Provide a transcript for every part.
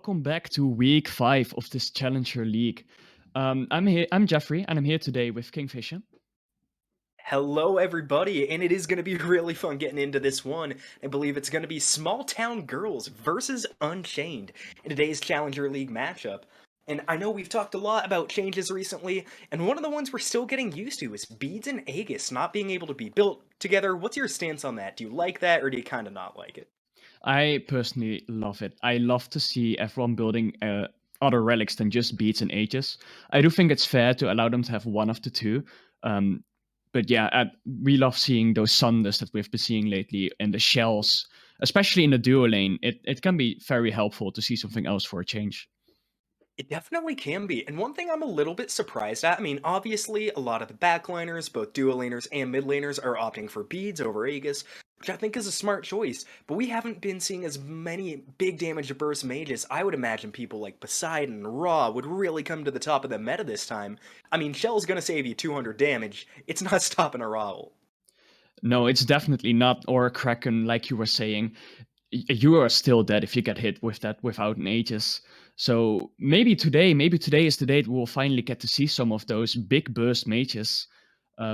welcome back to week 5 of this Challenger League. I'm Jeffrey, and I'm here today with KingFsher. Hello, everybody, and it is going to be really fun getting into this one. I believe it's going to be Small Town Girls versus Unchained in today's Challenger League matchup. And I know we've talked a lot about changes recently, and one of the ones we're still getting used to is beads and Aegis not being able to be built together. What's your stance on that? Do you like that, or do you kind of not like it? I personally love it. I love to see everyone building other relics than just beats and ages. I do think it's fair to allow them to have one of the two. Um, but yeah, we love seeing those sunders that we've been seeing lately and the shells, especially in the duo lane. It can be very helpful to see something else for a change. It definitely can be. And one thing I'm a little bit surprised at, I mean, obviously, a lot of the backliners, both dual laners and mid laners, are opting for beads over Aegis, which I think is a smart choice. But we haven't been seeing as many big damage burst mages. I would imagine people like Poseidon and Ra would really come to the top of the meta this time. I mean, Shell's gonna save you 200 damage. It's not stopping a Ra ult. No, it's definitely not or a Kraken, like you were saying. You are still dead if you get hit with that without an Aegis. So maybe today is the day that we'll finally get to see some of those big burst mages.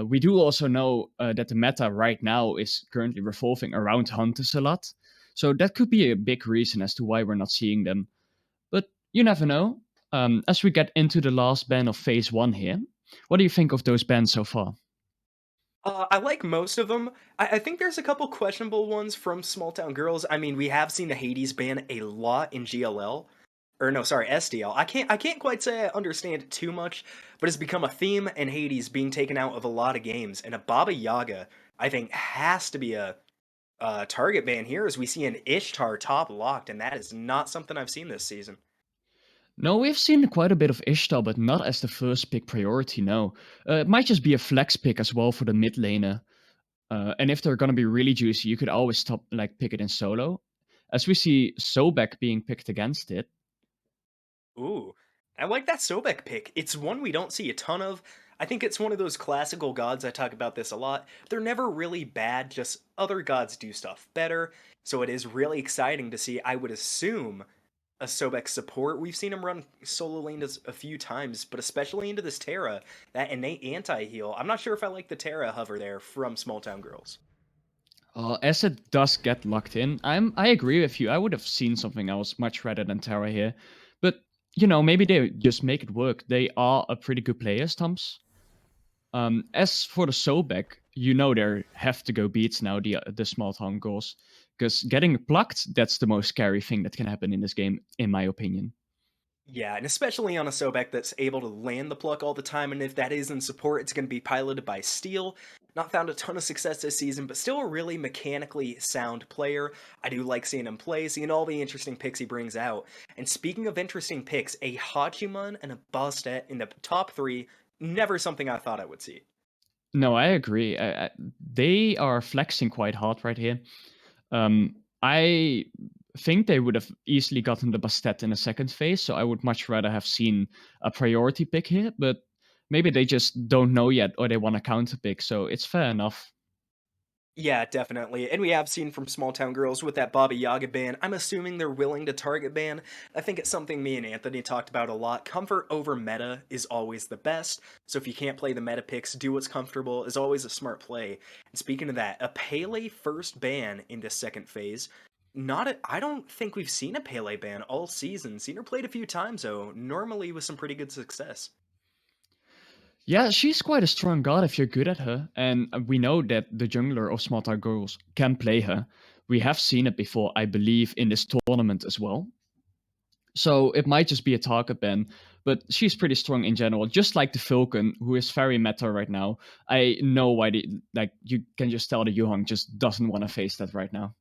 We do also know that the meta right now is currently revolving around hunters a lot. So that could be a big reason as to why we're not seeing them. But you never know. As we get into the last ban of phase one here, what do you think of those bans so far? I like most of them. I think there's a couple questionable ones from Small Town Girls. I mean, we have seen the Hades ban a lot in GLL, or no, sorry, SDL. I can't quite say I understand it too much, but it's become a theme, and Hades being taken out of a lot of games. And a Baba Yaga, I think, has to be a target ban here, as we see an Ishtar top locked, and that is not something I've seen this season. No, we've seen quite a bit of Ishtar, but not as the first pick priority, no. It might just be a flex pick as well for the mid laner. And if they're gonna be really juicy, you could always pick it in solo. As we see Sobek being picked against it. Ooh, I like that Sobek pick. It's one we don't see a ton of. I think it's one of those classical gods. I talk about this a lot. They're never really bad, just other gods do stuff better. So it is really exciting to see, I would assume, a Sobek support. We've seen him run solo lane a few times, but especially into this Terra, that innate anti-heal. I'm not sure if I like the Terra hover there from Small Town Girls. As it does get locked in, I agree with you. I would have seen something else much rather than Terra here. But maybe they just make it work. They are a pretty good player, Stumps. As for the Sobek, there have to go beats now, the small town goals. Because getting plucked, that's the most scary thing that can happen in this game, in my opinion. Yeah, and especially on a Sobek that's able to land the pluck all the time, and if that is in support, it's going to be piloted by Steel. Not found a ton of success this season, but still a really mechanically sound player. I do like seeing him play, seeing all the interesting picks he brings out. And speaking of interesting picks, a Hachiman and a Bastet in the top three, never something I thought I would see. No, I agree. They are flexing quite hard right here. I think they would have easily gotten the Bastet in a second phase, so I would much rather have seen a priority pick here, but maybe they just don't know yet or they want to counter pick, so it's fair enough. Yeah, definitely. And we have seen from Small Town Girls with that Baba Yaga ban. I'm assuming they're willing to target ban. I think it's something me and Anthony talked about a lot. Comfort over meta is always the best. So if you can't play the meta picks, do what's comfortable is always a smart play. And speaking of that, a Pele first ban in this second phase. I don't think we've seen a Pele ban all season. Seen her played a few times though, normally with some pretty good success. Yeah, she's quite a strong god if you're good at her, and we know that the jungler of Small Town Girls can play her. We have seen it before, I believe, in this tournament as well. So it might just be a target ban, but she's pretty strong in general. Just like the Falcon, who is very meta right now. I know why you can just tell the Yuhang just doesn't want to face that right now.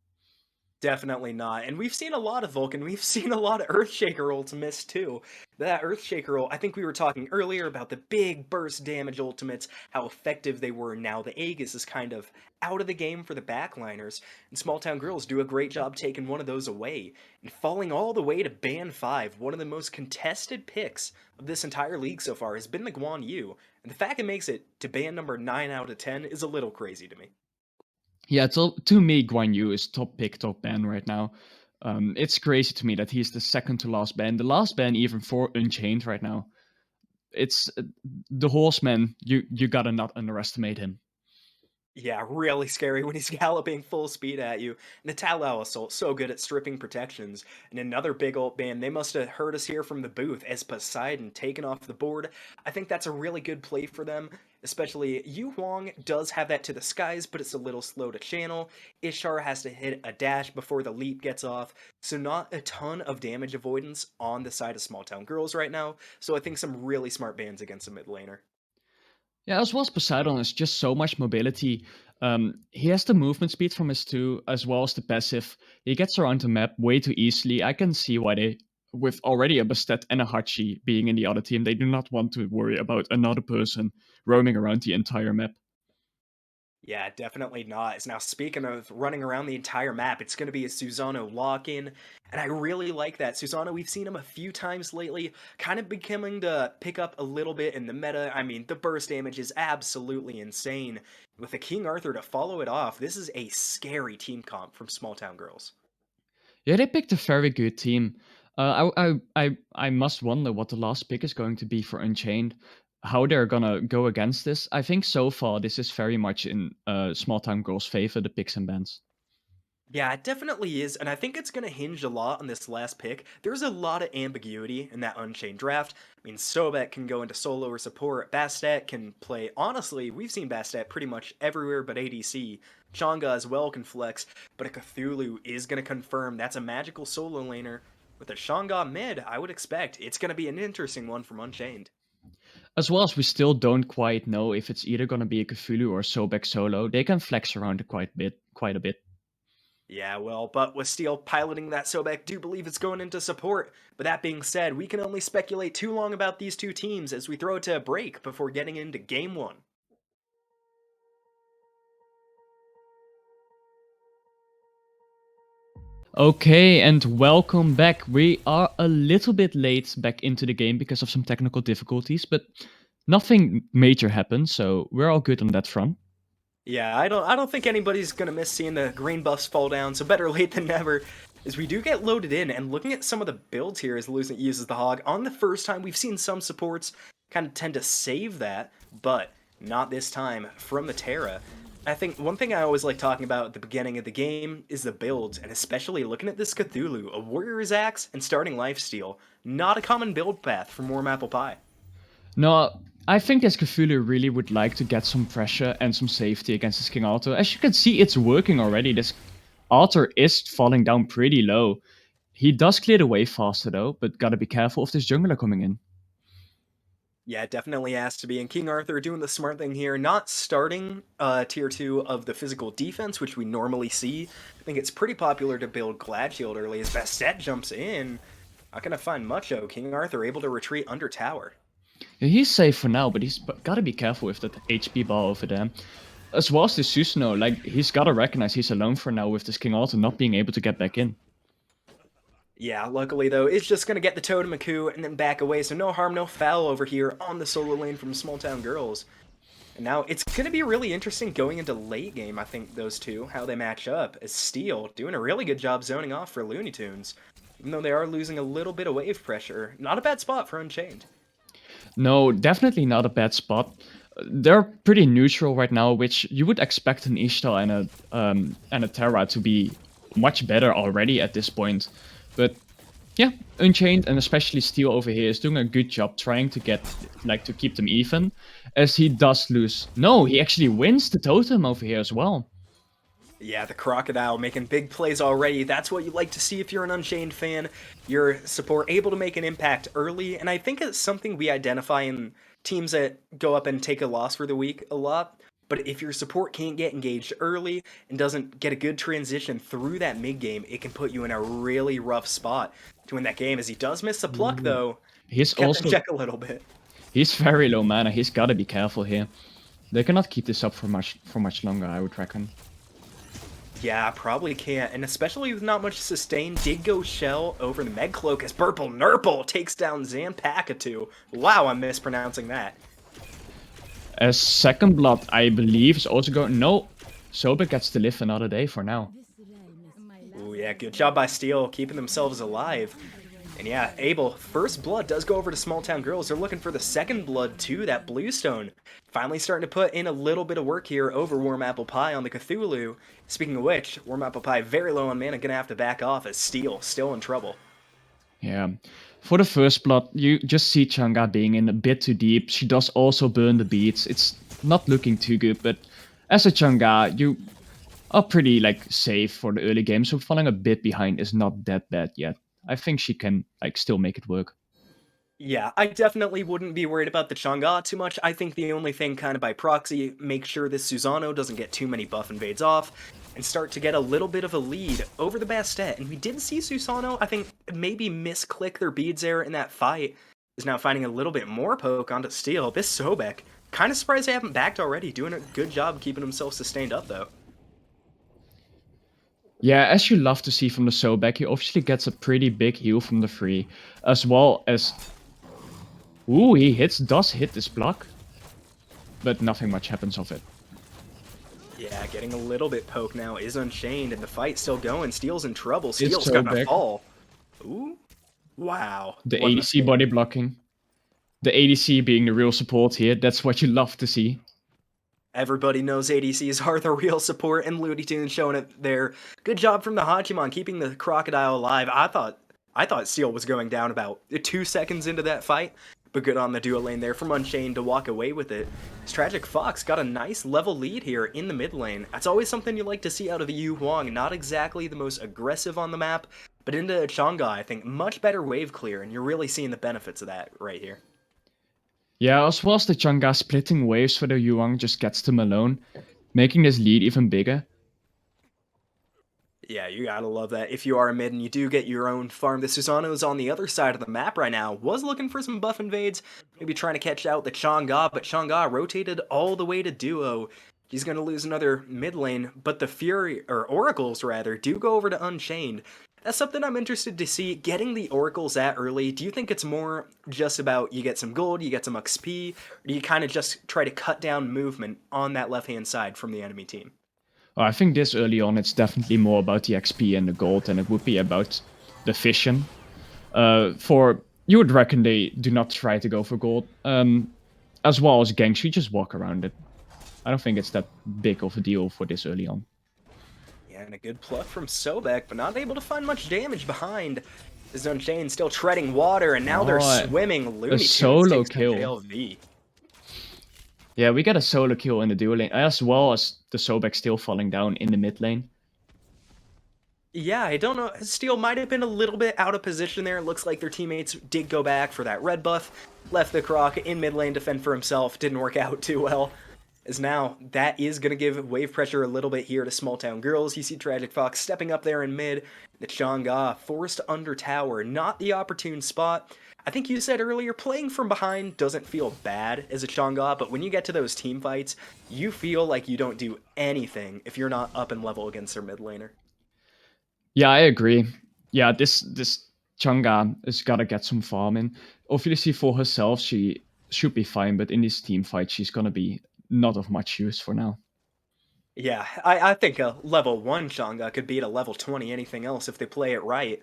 Definitely not. And we've seen a lot of Vulcan. We've seen a lot of Earthshaker ults miss too. That Earthshaker ult, I think we were talking earlier about the big burst damage ultimates, how effective they were. Now the Aegis is kind of out of the game for the backliners. And Small Town Girls do a great job taking one of those away. And falling all the way to ban 5, one of the most contested picks of this entire league so far has been the Guan Yu. And the fact it makes it to ban number 9 out of 10 is a little crazy to me. Yeah, to me, Guan Yu is top pick, top ban right now. It's crazy to me that he's the second to last ban. The last ban even for Unchained right now. It's the Horseman. You gotta not underestimate him. Yeah, really scary when he's galloping full speed at you. Natalio Assault, so good at stripping protections. And another big ult ban, they must have heard us here from the booth as Poseidon taken off the board. I think that's a really good play for them, especially Yu Huang does have that to the skies, but it's a little slow to channel. Ishar has to hit a dash before the leap gets off, so not a ton of damage avoidance on the side of Small Town Girls right now. So I think some really smart bans against a mid laner. Yeah, as well as Poseidon is just so much mobility. He has the movement speed from his 2, as well as the passive. He gets around the map way too easily. I can see why they, with already a Bastet and a Hachi being in the other team, they do not want to worry about another person roaming around the entire map. Yeah, definitely not. Now, speaking of running around the entire map, it's going to be a Susano lock-in, and I really like that. Susano, we've seen him a few times lately, kind of becoming to pick up a little bit in the meta. I mean, the burst damage is absolutely insane. With a King Arthur to follow it off, this is a scary team comp from Small Town Girls. Yeah, they picked a very good team. I must wonder what the last pick is going to be for Unchained. How they're gonna go against this. I think so far this is very much in Small Town Girls' favor, the picks and bans. Yeah, it definitely is, and I think it's going to hinge a lot on this last pick. There's a lot of ambiguity in that Unchained draft. I mean, Sobek can go into solo or support. Bastet can play. Honestly, we've seen Bastet pretty much everywhere but ADC. Chang'e as well can flex, but a Cthulhu is going to confirm that's a magical solo laner. With a Chang'e mid, I would expect it's going to be an interesting one from Unchained. As well as we still don't quite know if it's either gonna be a Cthulhu or Sobek solo. They can flex around it quite a bit. Yeah, well, but with Steel piloting that Sobek, do believe it's going into support. But that being said, we can only speculate too long about these two teams as we throw it to a break before getting into Game 1. Okay, and welcome back. We are a little bit late back into the game because of some technical difficulties, but nothing major happened, so we're all good on that front. Yeah, I don't think anybody's gonna miss seeing the green buffs fall down, so better late than never. As we do get loaded in, and looking at some of the builds here as Lucent uses the Hog, on the first time we've seen some supports kind of tend to save that, but not this time from the Terra. I think one thing I always like talking about at the beginning of the game is the builds, and especially looking at this Cthulhu, a Warrior's Axe and starting Lifesteal. Not a common build path for Warm Apple Pie. No, I think this Cthulhu really would like to get some pressure and some safety against this King Arthur. As you can see, it's working already. This Arthur is falling down pretty low. He does clear the way faster though, but gotta be careful of this jungler coming in. Yeah, it definitely has to be. And King Arthur doing the smart thing here, not starting tier 2 of the physical defense, which we normally see. I think it's pretty popular to build Glad Shield early as Bastet jumps in. Not gonna find much of King Arthur able to retreat under tower. Yeah, he's safe for now, but he's gotta be careful with that HP bar over there. As well as the Susanoo, like, he's gotta recognize he's alone for now with this King Arthur not being able to get back in. Yeah, luckily though, it's just gonna get the Totem Coup and then back away, so no harm, no foul over here on the solo lane from Small Town Girls. And now it's going to be really interesting going into late game, I think, those two, how they match up, as Steel doing a really good job zoning off for Looney Tunes. Even though they are losing a little bit of wave pressure. Not a bad spot for Unchained. No, definitely not a bad spot. They're pretty neutral right now, which you would expect an Ishtar and a Terra to be much better already at this point. But yeah, Unchained and especially Steel over here is doing a good job trying to get, like, to keep them even, as he does lose. No, he actually wins the totem over here as well. Yeah, the Crocodile making big plays already. That's what you like to see if you're an Unchained fan. Your support able to make an impact early, and I think it's something we identify in teams that go up and take a loss for the week a lot. But if your support can't get engaged early and doesn't get a good transition through that mid game, it can put you in a really rough spot to win that game. As he does miss the pluck, Ooh. though, He's kept in also check a little bit. he's very low mana. He's got to be careful here. They cannot keep this up for much longer, I would reckon. Yeah, probably can't, and especially with not much sustain, did go Shell over the Med Cloak as Purple Nurple takes down Zanpakatu. Wow, I'm mispronouncing that. As Second Blood, I believe, is also going. No, Sobek gets to live another day for now. Ooh, Yeah, good job by Steel keeping themselves alive. And yeah, Abel, first blood does go over to Small Town Girls. They're looking for the second blood too, that Bluestone. Finally starting to put in a little bit of work here over Warm Apple Pie on the Cthulhu. Speaking of which, Warm Apple Pie very low on mana, gonna have to back off as Steel still in trouble. Yeah. For the first blood, you just see Chang'e being in a bit too deep. She does also burn the beats. It's not looking too good, but as a Chang'e, you are pretty like safe for the early game, so falling a bit behind is not that bad yet. I think she can like still make it work. Yeah, I definitely wouldn't be worried about the Chang'e too much. I think the only thing kind of by proxy, make sure this Susano doesn't get too many buff invades off and start to get a little bit of a lead over the Bastet. And we did see Susano, I think, maybe misclick their beads there in that fight. Is now finding a little bit more poke onto Steel. This Sobek, kind of surprised they haven't backed already. Doing a good job keeping himself sustained up, though. Yeah, as you love to see from the Sobek, he obviously gets a pretty big heal from the free, as well as... Ooh, he does hit this block, but nothing much happens of it. Yeah, getting a little bit poked now is Unchained, and the fight's still going. Steel's in trouble. Steel's It's gonna Sobek. fall. Ooh. Wow. The What a ADC body blocking. The ADC being the real support here, that's what you love to see. Everybody knows ADCs are the real support, and Looney Tunes showing it there. Good job from the Hachimon keeping the crocodile alive. I thought Steel was going down about 2 seconds into that fight, but good on the duo lane there from Unchained to walk away with it. This Tragic Fox got a nice level lead here in the mid lane. That's always something you like to see out of a Yu Huang. Not exactly the most aggressive on the map, but into Chang'e, I think much better wave clear, and you're really seeing the benefits of that right here. Yeah, as well as the Chang'e splitting waves for the Yuang just gets them alone, making this lead even bigger. Yeah, you gotta love that. If you are a mid and you do get your own farm, the Susano's on the other side of the map right now. Was looking for some buff invades, maybe trying to catch out the Chang'e, but Chang'e rotated all the way to duo. He's gonna lose another mid lane, but the Fury, or Oracles rather, do go over to Unchained. That's something I'm interested to see. Getting the Oracles that early, do you think it's more just about you get some gold, you get some XP, or do you kind of just try to cut down movement on that left-hand side from the enemy team? Well, I think this early on it's definitely more about the XP and the gold than it would be about the vision. You would reckon they do not try to go for gold. As well as ganks, you just walk around it. I don't think it's that big of a deal for this early on. Yeah, and a good pluck from Sobek, but not able to find much damage behind. This Unchained still treading water, and now they're swimming. Looney Tunes solo takes kill. LV. Yeah, we got a solo kill in the duo lane, as well as the Sobek still falling down in the mid lane. Yeah, I don't know. Steel might have been a little bit out of position there. It looks like their teammates did go back for that red buff. Left the Croc in mid lane to fend for himself. Didn't work out too well. As now, that is going to give wave pressure a little bit here to Small Town Girls. You see Tragic Fox stepping up there in mid. The Chang'e forced under tower. Not the opportune spot. I think you said earlier, playing from behind doesn't feel bad as a Chang'e, but when you get to those team fights, you feel like you don't do anything if you're not up in level against their mid laner. Yeah, I agree. Yeah, this Chang'e has got to get some farm in. Obviously, for herself, she should be fine, but in this team fight, she's going to be not of much use for now. Yeah, I think a level 1 Chang'e could beat a level 20 anything else if they play it right.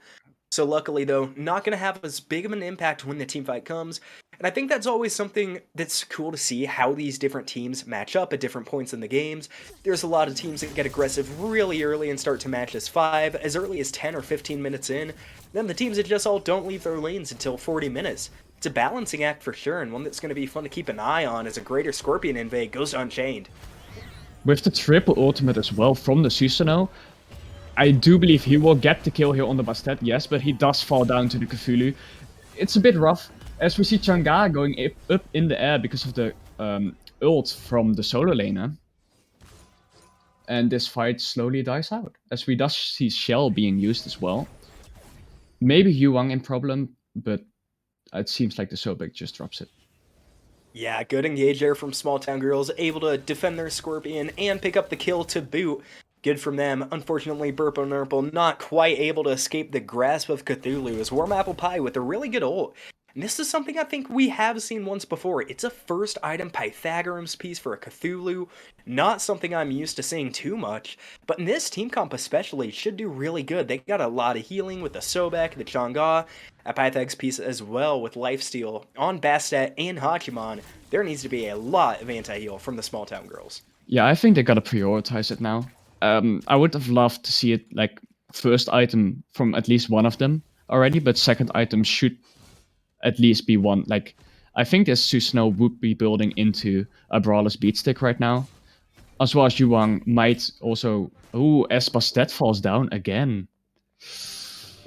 So luckily, though, not going to have as big of an impact when the team fight comes. And I think that's always something that's cool to see, how these different teams match up at different points in the games. There's a lot of teams that get aggressive really early and start to match as 5, as early as 10 or 15 minutes in. Then the teams that just all don't leave their lanes until 40 minutes. It's a balancing act for sure, and one that's going to be fun to keep an eye on as a Greater Scorpion invade goes to Unchained. With the triple ultimate as well from the Susanoo, I do believe he will get the kill here on the Bastet, yes, but he does fall down to the Cthulhu. It's a bit rough, as we see Chang'e going up in the air because of the ult from the solo laner. And this fight slowly dies out, as we does see Shell being used as well. Maybe Yuang in problem, but it seems like the Sobek just drops it. Yeah, good engage there from Small Town Girls, able to defend their Scorpion and pick up the kill to boot. Good from them. Unfortunately, Burpo Nurple not quite able to escape the grasp of Cthulhu as Warm Apple Pie with a really good ult And this is something I think we have seen once before. It's a first item Pythagoras piece for a Cthulhu, not something I'm used to seeing too much, but in this team comp especially, it should do really good. They got a lot of healing with the Sobek, the Chang'e, a Pythagoras piece as well with lifesteal. On Bastet and Hachiman, there needs to be a lot of anti-heal from the small town girls. Yeah, I think they gotta prioritize it now. I would have loved to see it like first item from at least one of them already, but second item should at least be one. Like, I think this Susanoo would be building into a Brawler's Beatstick right now. As well as Yuang might also... Ooh, as Bastet falls down again.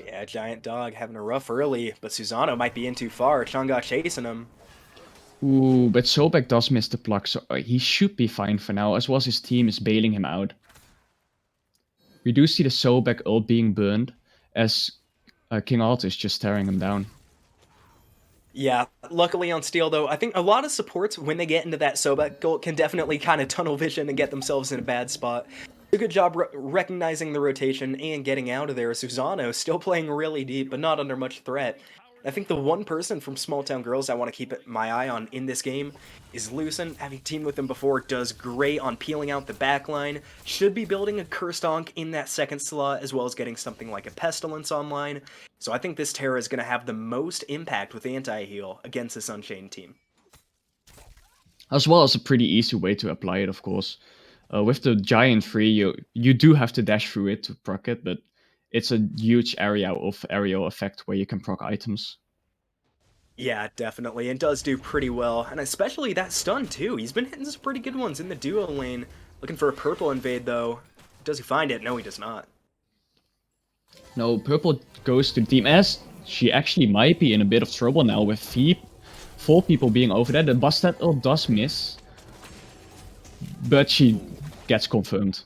Yeah, Giant Dog having a rough early, but Susanoo might be in too far. Chang'e chasing him. Ooh, but Sobek does miss the pluck, so he should be fine for now, as well as his team is bailing him out. We do see the Sobek ult being burned, as King Alt is just staring him down. Yeah, luckily on Steel, though, I think a lot of supports, when they get into that Sobek goal, can definitely kind of tunnel vision and get themselves in a bad spot. A good job recognizing the rotation and getting out of there. Susanoo still playing really deep, but not under much threat. I think the one person from Small Town Girls I want to keep my eye on in this game is Lucent. Having teamed with him before, does great on peeling out the backline. Should be building a Cursed Ankh in that second slot, as well as getting something like a Pestilence online. So I think this Terra is going to have the most impact with anti-heal against this Unchained team. As well as a pretty easy way to apply it, of course. With the Giant Free, you do have to dash through it to proc it, but it's a huge area of aerial effect where you can proc items. Yeah, definitely, and does do pretty well, and especially that stun too. He's been hitting some pretty good ones in the duo lane. Looking for a purple invade though. Does he find it? No, he does not. No, purple goes to the team as she actually might be in a bit of trouble now with 4 people being over there. The Bastet ult does miss, but she gets confirmed.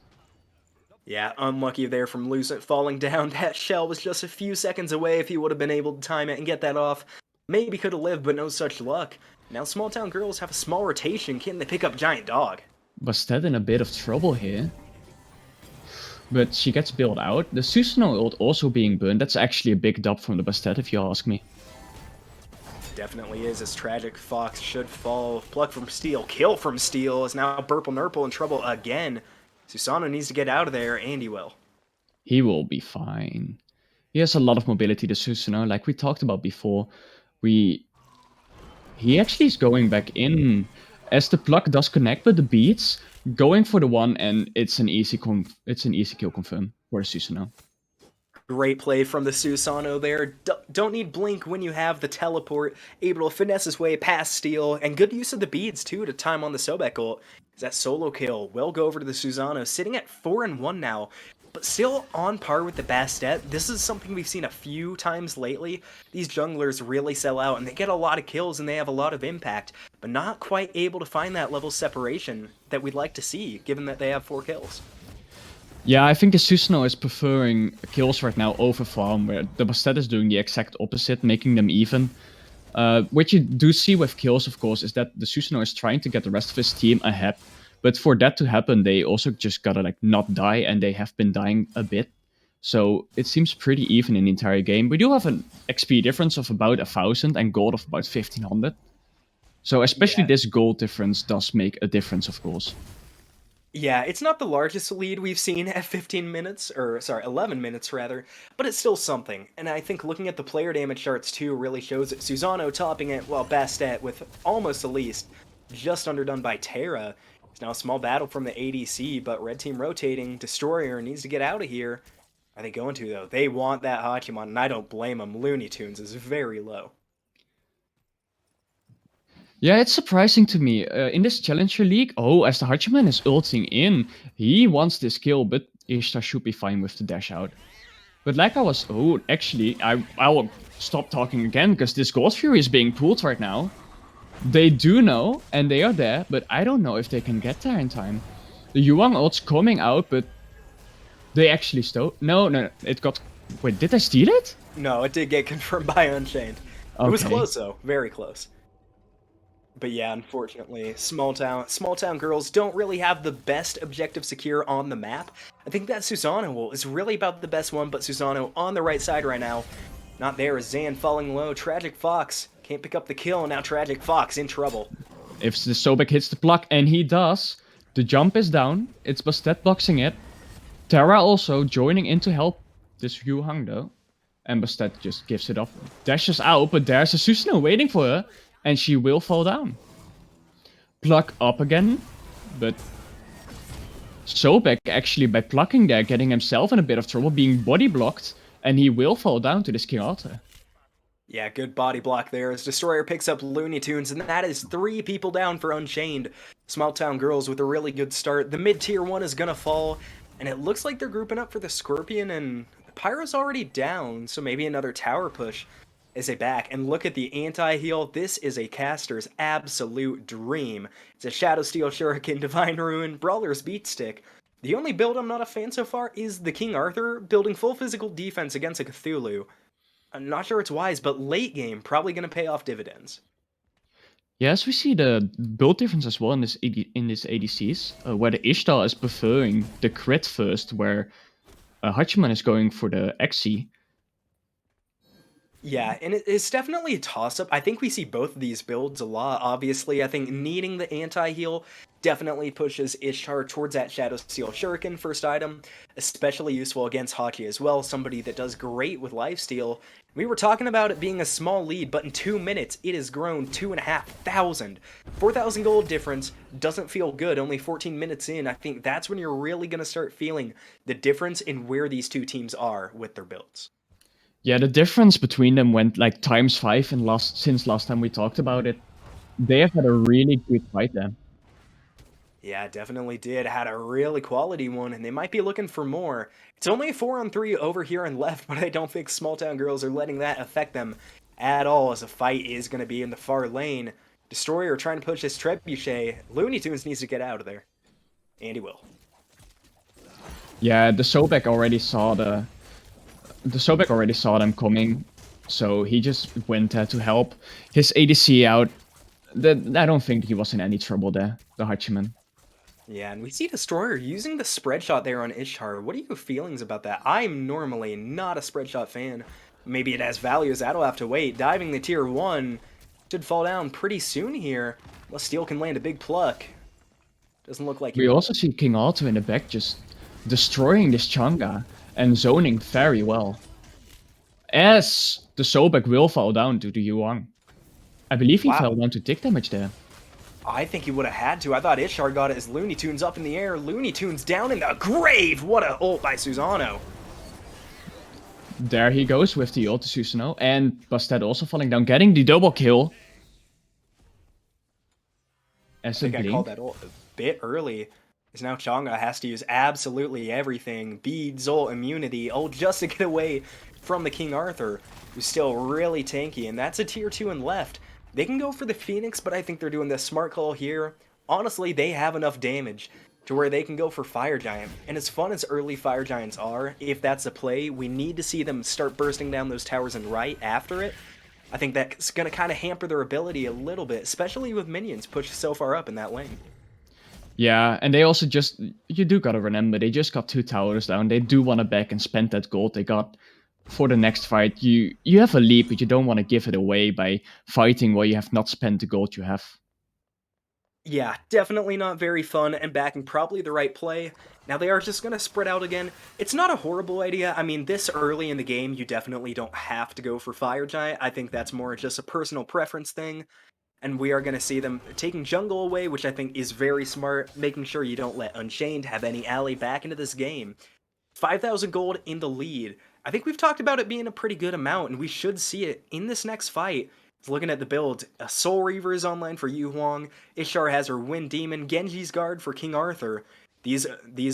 Yeah, unlucky there from Lucent falling down. That shell was just a few seconds away if he would have been able to time it and get that off. Maybe could have lived, but no such luck. Now Small Town Girls have a small rotation. Can they pick up Giant Dog? Bastet in a bit of trouble here. But she gets bailed out. The Susanoo ult also being burned. That's actually a big dub from the Bastet, if you ask me. Definitely is, as Tragic Fox should fall. Pluck from Steel, kill from Steel, is now Burple Nurple in trouble again. Susanoo needs to get out of there, and he will. He will be fine. He has a lot of mobility, the Susanoo, like we talked about before. He actually is going back in. As the pluck does connect with the beats, going for the one, and it's an easy kill confirm for the Susanoo. Great play from the Susanoo there. Don't need Blink when you have the teleport. Able to finesse his way past Steel, and good use of the beads too to time on the Sobek ult. That solo kill will go over to the Susanoo, sitting at 4-1 now, but still on par with the Bastet. This is something we've seen a few times lately. These junglers really sell out, and they get a lot of kills, and they have a lot of impact, but not quite able to find that level separation that we'd like to see, given that they have 4 kills. Yeah, I think the Susanoo is preferring kills right now over farm, where the Bastet is doing the exact opposite, making them even. What you do see with kills, of course, is that the Susanoo is trying to get the rest of his team ahead. But for that to happen, they also just gotta like not die, and they have been dying a bit. So it seems pretty even in the entire game. We do have an XP difference of about 1,000 and gold of about 1,500. So especially this gold difference does make a difference, of course. Yeah, it's not the largest lead we've seen at 15 minutes, or sorry, 11 minutes rather, but it's still something. And I think looking at the player damage charts too really shows that Susanoo topping it, while Bastet with almost the least, just underdone by Terra. It's now a small battle from the ADC, but red team rotating, Destroyer needs to get out of here. Are they going to though? They want that Hachiman, and I don't blame them. Looney Tunes is very low. Yeah, it's surprising to me. In this Challenger League, as the Hachiman is ulting in, he wants this kill, but Ishtar should be fine with the dash out. But like I was... actually, I will stop talking again, because this Gold Fury is being pulled right now. They do know, and they are there, but I don't know if they can get there in time. The Yuang ult's coming out, but they actually stole... No, it got... Wait, did I steal it? No, it did get confirmed by Unchained. Okay. It was close though, very close. But yeah, unfortunately, small town girls don't really have the best objective secure on the map. I think that Susanoo is really about the best one, but Susanoo on the right side right now. Not there is Zan falling low. Tragic Fox Can't pick up the kill, and now Tragic Fox in trouble. If the Sobek hits the block, and he does, the jump is down. It's Bastet boxing it. Terra also joining in to help this Yu Hang though. And Bastet just gives it up. Dashes out, but there's a Susanoo waiting for her. And she will fall down. Pluck up again. But Sobek actually, by plucking there, getting himself in a bit of trouble, being body blocked. And he will fall down to this King Arthur. Yeah, good body block there as Destroyer picks up Looney Tunes, and that is 3 people down for Unchained. Small Town Girls with a really good start. The mid-tier one is gonna fall, and it looks like they're grouping up for the Scorpion, and Pyro's already down, so maybe another tower push as they back. And look at the anti-heal. This is a caster's absolute dream. It's a Shadow Steel Shuriken, Divine Ruin, Brawler's Beatstick. The only build I'm not a fan so far is the King Arthur, building full physical defense against a Cthulhu. I'm not sure it's wise, but late game, probably going to pay off dividends. Yes, we see the build difference as well in this ADCs, where the Ishtar is preferring the crit first, where Hachiman is going for the XC. Yeah, and it's definitely a toss-up. I think we see both of these builds a lot, obviously. I think needing the anti-heal definitely pushes Ishtar towards that Shadow Steel Shuriken first item, especially useful against Hachi as well, somebody that does great with lifesteal. We were talking about it being a small lead, but in 2 minutes, it has grown 2,500. 4,000 gold difference doesn't feel good, only 14 minutes in. I think that's when you're really going to start feeling the difference in where these two teams are with their builds. Yeah, the difference between them went like ×5 in since last time we talked about it. They have had a really good fight there. Yeah, definitely did. Had a really quality one, and they might be looking for more. It's only a 4-on-3 over here and left, but I don't think Small Town Girls are letting that affect them at all, as the fight is going to be in the far lane. Destroyer trying to push his Trebuchet. Looney Tunes needs to get out of there. And he will. Yeah, the Sobek already saw them coming, so he just went there to help his ADC out. I don't think he was in any trouble there, the Hachiman. Yeah, and we see Destroyer using the spread shot there on Ishtar. What are your feelings about that? I'm normally not a spread shot fan. Maybe it has value, as that'll have to wait. Diving the tier 1 should fall down pretty soon here. Unless Steel can land a big pluck. Doesn't look like We also see King Arthur in the back just destroying this Chang'e and zoning very well. As the Sobek will fall down to the Yuang. I believe he fell down to tick damage there. I think he would have had to. I thought Ishtar got it as Looney Tunes up in the air. Looney Tunes down in the grave! What a ult by Susanoo. There he goes with the ult to Susanoo. And Bastet also falling down, getting the double kill. I think I called that ult a bit early. Because now Chang'e has to use absolutely everything. Beads, ult, immunity, ult just to get away from the King Arthur, who's still really tanky. And that's a tier 2 and left. They can go for the Phoenix, but I think they're doing the smart call here. Honestly, they have enough damage to where they can go for Fire Giant. And as fun as early Fire Giants are, if that's a play, we need to see them start bursting down those towers and right after it. I think that's going to kind of hamper their ability a little bit, especially with minions pushed so far up in that lane. Yeah, and they also just, you do gotta remember, they just got 2 towers down. They do want to back and spend that gold they got for the next fight. You have a lead, but you don't want to give it away by fighting where you have not spent the gold you have. Yeah, definitely not very fun, and backing probably the right play. Now they are just going to spread out again. It's not a horrible idea. I mean, this early in the game, you definitely don't have to go for Fire Giant. I think that's more just a personal preference thing. And we are going to see them taking jungle away, which I think is very smart, making sure you don't let Unchained have any ally back into this game. 5,000 gold in the lead. I think we've talked about it being a pretty good amount, and we should see it in this next fight. Looking at the build, a Soul Reaver is online for Yu Huang, Ishtar has her Wind Demon, Genji's Guard for King Arthur. These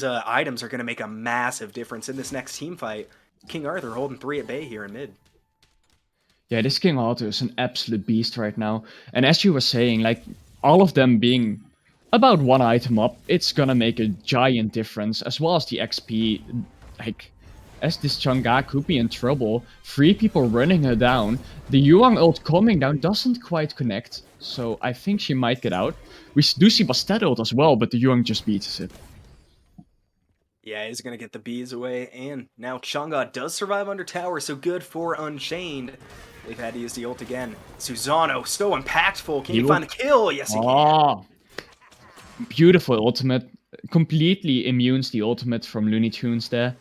items are going to make a massive difference in this next team fight. King Arthur holding 3 at bay here in mid. Yeah, this King Arthur is an absolute beast right now. And as you were saying, like, all of them being about 1 item up, it's gonna make a giant difference, as well as the XP. Like, as this Chang'e could be in trouble, 3 people running her down, the Yuang ult coming down doesn't quite connect, so I think she might get out. We do see Bastet ult as well, but the Yuang just beats it. Yeah, he's gonna get the bees away, and now Chang'e does survive under tower, so good for Unchained. They've had to use the ult again. Susano, so impactful. Can He he will... find the kill? Yes, he can. Oh, beautiful ultimate. Completely immunes the ultimate from Looney Tunes there.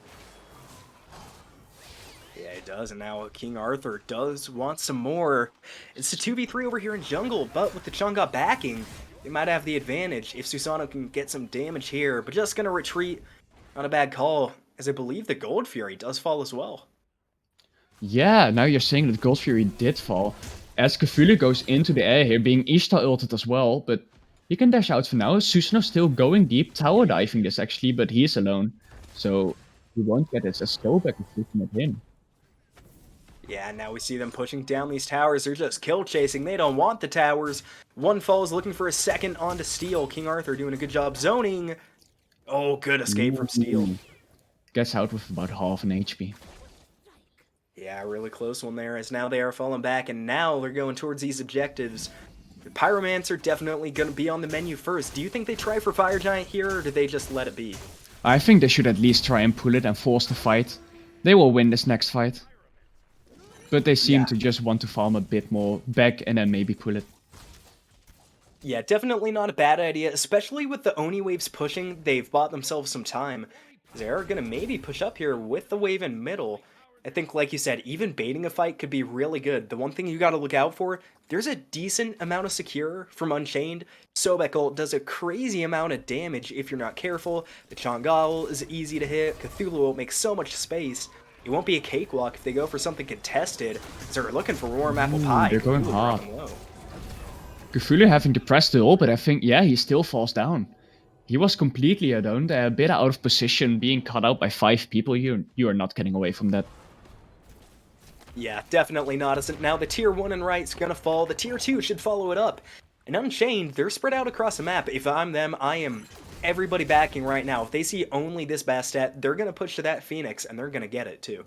Yeah, it does, and now King Arthur does want some more. It's a 2v3 over here in jungle, but with the Chang'e backing, they might have the advantage if Susano can get some damage here, but just gonna retreat. Not a bad call, as I believe the Gold Fury does fall as well. Yeah, now you're saying that Gold Fury did fall. As Cthulhu goes into the air here, being Ishtar ulted as well, but he can dash out for now. Susano still going deep, tower diving this actually, but he's alone. So he won't get his Sobek is looking at him. Yeah, now we see them pushing down these towers. They're just kill chasing. They don't want the towers. One falls looking for a second onto Steel. King Arthur doing a good job zoning. Oh, good escape from Steel. Gets out with about half an HP. Yeah, really close one there, as now they are falling back, and now they're going towards these objectives. The Pyromancer definitely going to be on the menu first. Do you think they try for Fire Giant here, or do they just let it be? I think they should at least try and pull it and force the fight. They will win this next fight. But they seem to just want to farm a bit more back and then maybe pull it. Yeah, definitely not a bad idea, especially with the Oni waves pushing. They've bought themselves some time. They're going to maybe push up here with the wave in middle. I think, like you said, even baiting a fight could be really good. The one thing you got to look out for, there's a decent amount of secure from Unchained. Sobek ult does a crazy amount of damage if you're not careful. The Chang'e is easy to hit. Cthulhu ult makes so much space. It won't be a cakewalk if they go for something contested. So they're looking for warm apple pie. They're going hard. Cthulhu having to press the ult, but I think, yeah, he still falls down. He was completely alone there, a bit out of position, being cut out by 5 people. You are not getting away from that. Yeah, definitely not. As now the tier 1 and right's gonna fall. The tier 2 should follow it up. And Unchained, they're spread out across the map. If I'm them, I am everybody backing right now. If they see only this Bastet, they're gonna push to that Phoenix, and they're gonna get it too.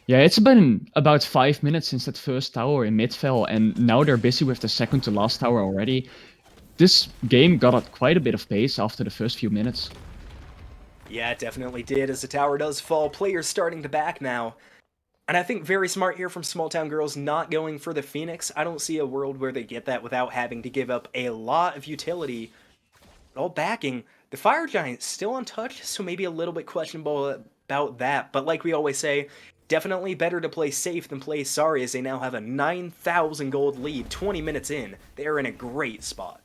Yeah, it's been about 5 minutes since that first tower in mid fell, and now they're busy with the second to last tower already. This game got at quite a bit of pace after the first few minutes. Yeah, it definitely did. As the tower does fall, players starting to back now. And I think very smart here from Small Town Girls not going for the Phoenix. I don't see a world where they get that without having to give up a lot of utility. All backing. The Fire Giant still untouched, so maybe a little bit questionable about that. But like we always say, definitely better to play safe than play sorry, as they now have a 9,000 gold lead 20 minutes in. They are in a great spot.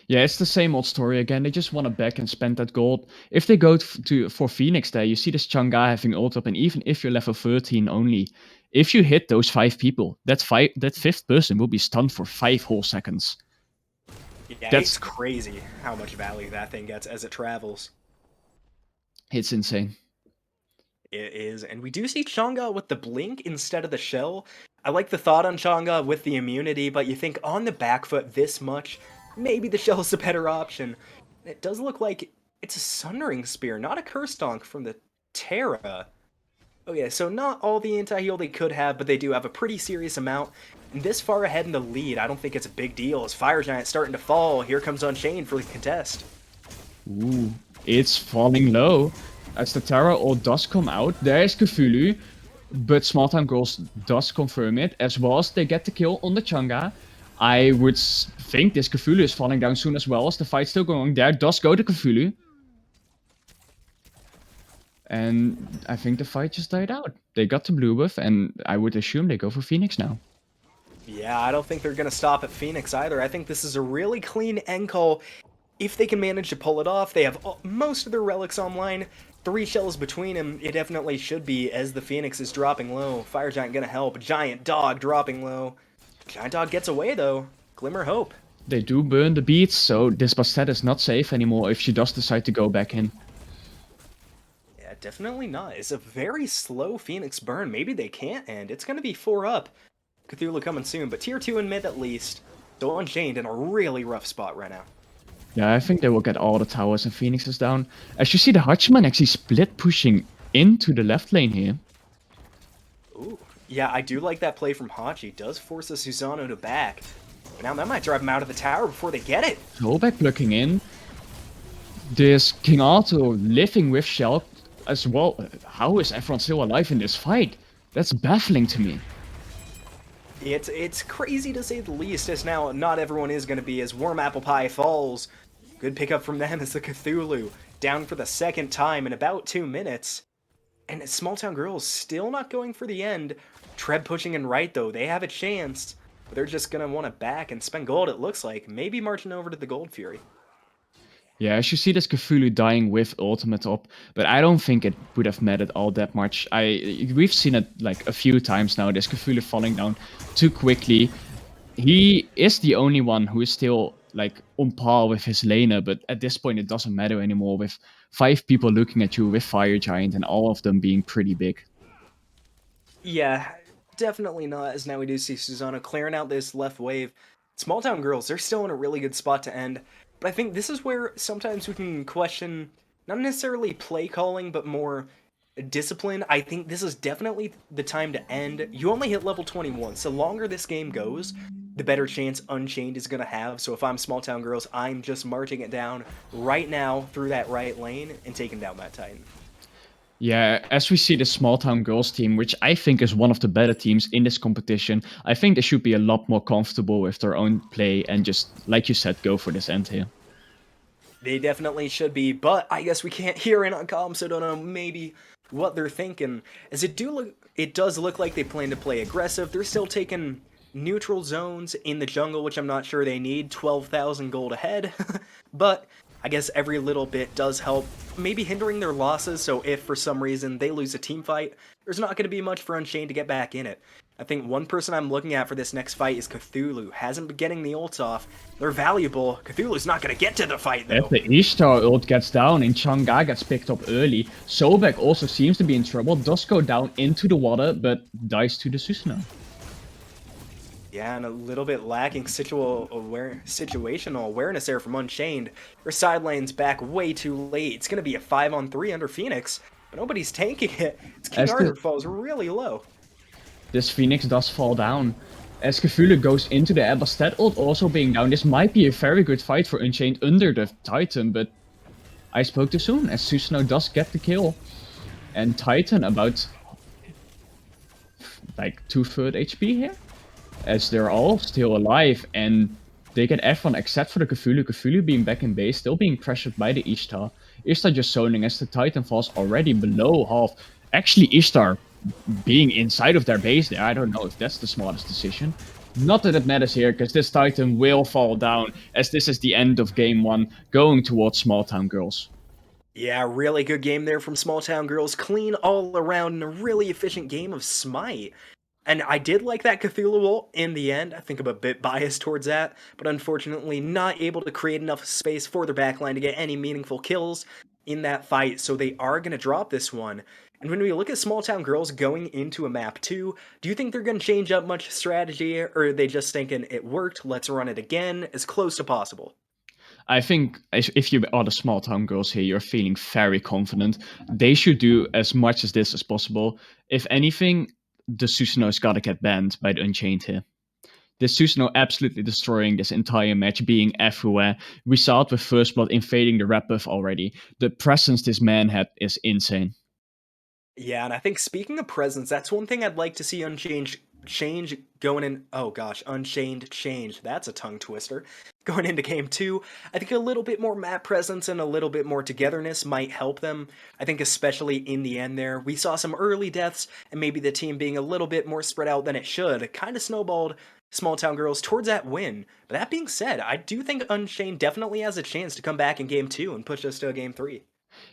Yeah, it's the same old story again. They just want to back and spend that gold. If they go for Phoenix there, you see this Chang'e having ult up, and even if you're level 13 only, if you hit those 5 people, that 5th person will be stunned for 5 whole seconds. Yeah, it's crazy how much value that thing gets as it travels. It's insane. It is, and we do see Chang'e with the blink instead of the shell. I like the thought on Chang'e with the immunity, but you think on the back foot this much, maybe the shell is a better option. It does look like it's a Sundering Spear, not a Curse Donk from the Terra. Oh yeah, so not all the anti-heal they could have, but they do have a pretty serious amount. And this far ahead in the lead, I don't think it's a big deal, as Fire Giant's starting to fall. Here comes Unchained for the contest. Ooh, it's falling low. As the Terra ult does come out, there is Cthulhu, but Small Town Girls does confirm it, as well as they get the kill on the Chang'e. I would think this Cthulhu is falling down soon as well, as the fight's still going on. There does go to Cthulhu. And I think the fight just died out. They got the blue buff, and I would assume they go for Phoenix now. Yeah, I don't think they're going to stop at Phoenix either. I think this is a really clean end call. If they can manage to pull it off, they have most of their relics online. 3 shells between them, it definitely should be, as the Phoenix is dropping low. Fire Giant going to help. Giant Dog dropping low. Giant Dog gets away though. Glimmer hope. They do burn the beats, so this Bastet is not safe anymore if she does decide to go back in. Yeah, definitely not. It's a very slow Phoenix burn. Maybe they can't end. It's going to be 4 up. Cthulhu coming soon, but tier 2 in mid at least. So Unchained in a really rough spot right now. Yeah, I think they will get all the towers and Phoenixes down. As you see, the Hachiman actually split pushing into the left lane here. Ooh. Yeah, I do like that play from Hachi. Does force a Susano to back. But now that might drive him out of the tower before they get it. Rollback looking in. There's King Arthur living with Shell as well. How is everyone still alive in this fight? That's baffling to me. It's crazy to say the least, as now not everyone is going to be as warm apple pie falls. Good pickup from them as the Cthulhu down for the second time in about 2 minutes. And Small Town Girls still not going for the end. Treb pushing in right though, they have a chance, but they're just gonna want to back and spend gold. It looks like maybe marching over to the Gold Fury. Yeah, as you see this Cthulhu dying with ultimate up, but I don't think it would have mattered all that much. We've seen it like a few times now, this Cthulhu falling down too quickly. He is the only one who is still like on par with his laner, but at this point it doesn't matter anymore with 5 people looking at you with Fire Giant and all of them being pretty big. Yeah, definitely not. As now we do see Susanna clearing out this left wave. Small Town Girls, they're still in a really good spot to end. But I think this is where sometimes we can question not necessarily play calling, but more discipline. I think this is definitely the time to end. You only hit level 21, so the longer this game goes, the better chance Unchained is going to have. So if I'm Small Town Girls, I'm just marching it down right now through that right lane and taking down that Titan. Yeah, as we see the small town girls team, which I think is one of the better teams in this competition, I think they should be a lot more comfortable with their own play and just, like you said, go for this end here. They definitely should be, but I guess we can't hear in on comms, so don't know maybe what they're thinking. As it does look like they plan to play aggressive. They're still taking neutral zones in the jungle, which I'm not sure they need. 12,000 gold ahead, but I guess every little bit does help. Maybe hindering their losses, so if for some reason they lose a team fight, there's not going to be much for Unchained to get back in it. I think one person I'm looking at for this next fight is Cthulhu. Hasn't been getting the ults off. They're valuable. Cthulhu's not going to get to the fight, If though. the Ishtar ult gets down and Chang'e gets picked up early, Sobek also seems to be in trouble, does go down into the water, but dies to the Susano. Yeah, and a little bit lacking situational awareness there from Unchained. Their side lane's back way too late. It's going to be a 5-on-3 under Phoenix, but nobody's tanking it. It's King As Arthur the, falls really low. this Phoenix does fall down. As Cthulhu goes into the Abbas, that ult also being down, this might be a very good fight for Unchained under the Titan, but I spoke too soon, as Susano does get the kill. And Titan about like 2/3 HP here, as they're all still alive and they get everyone except for the Cthulhu. Cthulhu being back in base, still being pressured by the Ishtar. Ishtar just zoning as the Titan falls already below half. Actually, Ishtar being inside of their base there, I don't know if that's the smartest decision. Not that it matters here, because this Titan will fall down, as this is the end of game 1, going towards Small Town Girls. Yeah, really good game there from Small Town Girls. Clean all around and a really efficient game of Smite. And I did like that Cthulhu ult in the end. I think I'm a bit biased towards that, but unfortunately not able to create enough space for their backline to get any meaningful kills in that fight, so they are going to drop this one. And when we look at Small Town Girls going into a map 2, do you think they're going to change up much strategy, or are they just thinking it worked, let's run it again, as close to possible? I think if you are the small town girls here, you're feeling very confident. They should do as much as this as possible. If anything, the Susanoo's gotta get banned by the Unchained here. The Susanoo absolutely destroying this entire match, being everywhere. We saw it with First Blood invading the red buff already. The presence this man had is insane. Yeah, and I think speaking of presence, that's one thing I'd like to see Unchanged change going in. Oh gosh, Unchained change. That's a tongue twister. Going into game 2, I think a little bit more map presence and a little bit more togetherness might help them. I think especially in the end there, we saw some early deaths and maybe the team being a little bit more spread out than it should. Kind of snowballed Small Town Girls towards that win. But that being said, I do think Unchained definitely has a chance to come back in game 2 and push us to a game 3.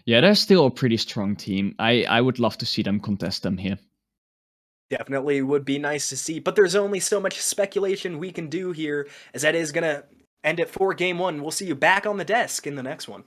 Yeah, they're still a pretty strong team. I would love to see them contest them here. Definitely would be nice to see, but there's only so much speculation we can do here, as that is gonna end it for game 1. We'll see you back on the desk in the next one.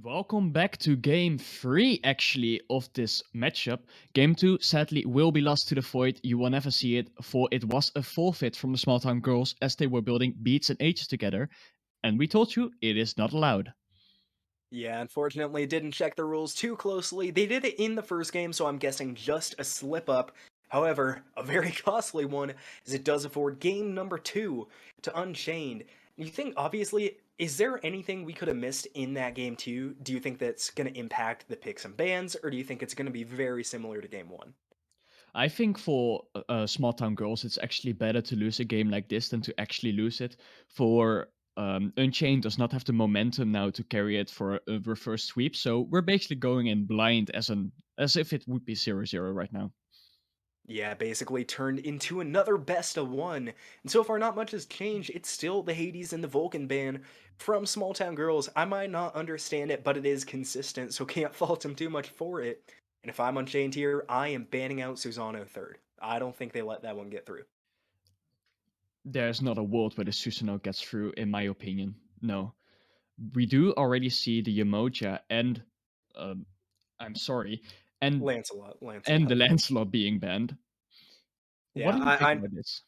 Welcome back to game 3, actually, of this matchup. Game 2, sadly, will be lost to the Void. You will never see it, for it was a forfeit from the Small Town Girls as they were building beats and H's together. And we told you, it is not allowed. Yeah, unfortunately, didn't check the rules too closely. They did it in the first game, so I'm guessing just a slip up. However, a very costly one, as it does afford game number 2 to Unchained. You think, obviously, is there anything we could have missed in that game 2? Do you think that's going to impact the picks and bans, or do you think it's going to be very similar to game 1? I think for small town girls, it's actually better to lose a game like this than to actually lose it. For Unchained does not have the momentum now to carry it for a reverse sweep, so we're basically going in blind as if it would be 0-0 right now. Yeah, basically turned into another best of one. And so far, not much has changed. It's still the Hades and the Vulcan ban from Small Town Girls. I might not understand it, but it is consistent, so can't fault him too much for it. And if I'm Unchained here, I am banning out Susano third. I don't think they let that one get through. There's not a world where the Susanoo gets through, in my opinion. No. We do already see the Yamoja and um, I'm sorry, and Lancelot, and the Lancelot. Lancelot being banned. What Yeah, do you think I about this?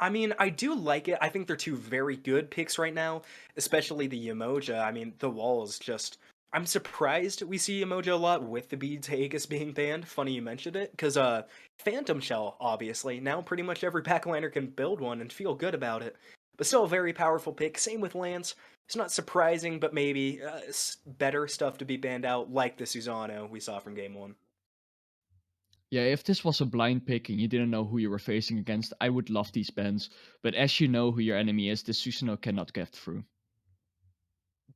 I mean, I do like it. I think they're two very good picks right now, especially the Yemoja. I mean, the wall is just. I'm surprised we see Yemoja a lot with the beads Hagus being banned. Funny you mentioned it, because Phantom Shell, obviously. Now pretty much every backliner can build one and feel good about it. But still a very powerful pick. Same with Lance. It's not surprising, but maybe better stuff to be banned out, like the Susano we saw from Game 1. Yeah, if this was a blind pick and you didn't know who you were facing against, I would love these bans. But as you know who your enemy is, the Susanoo cannot get through.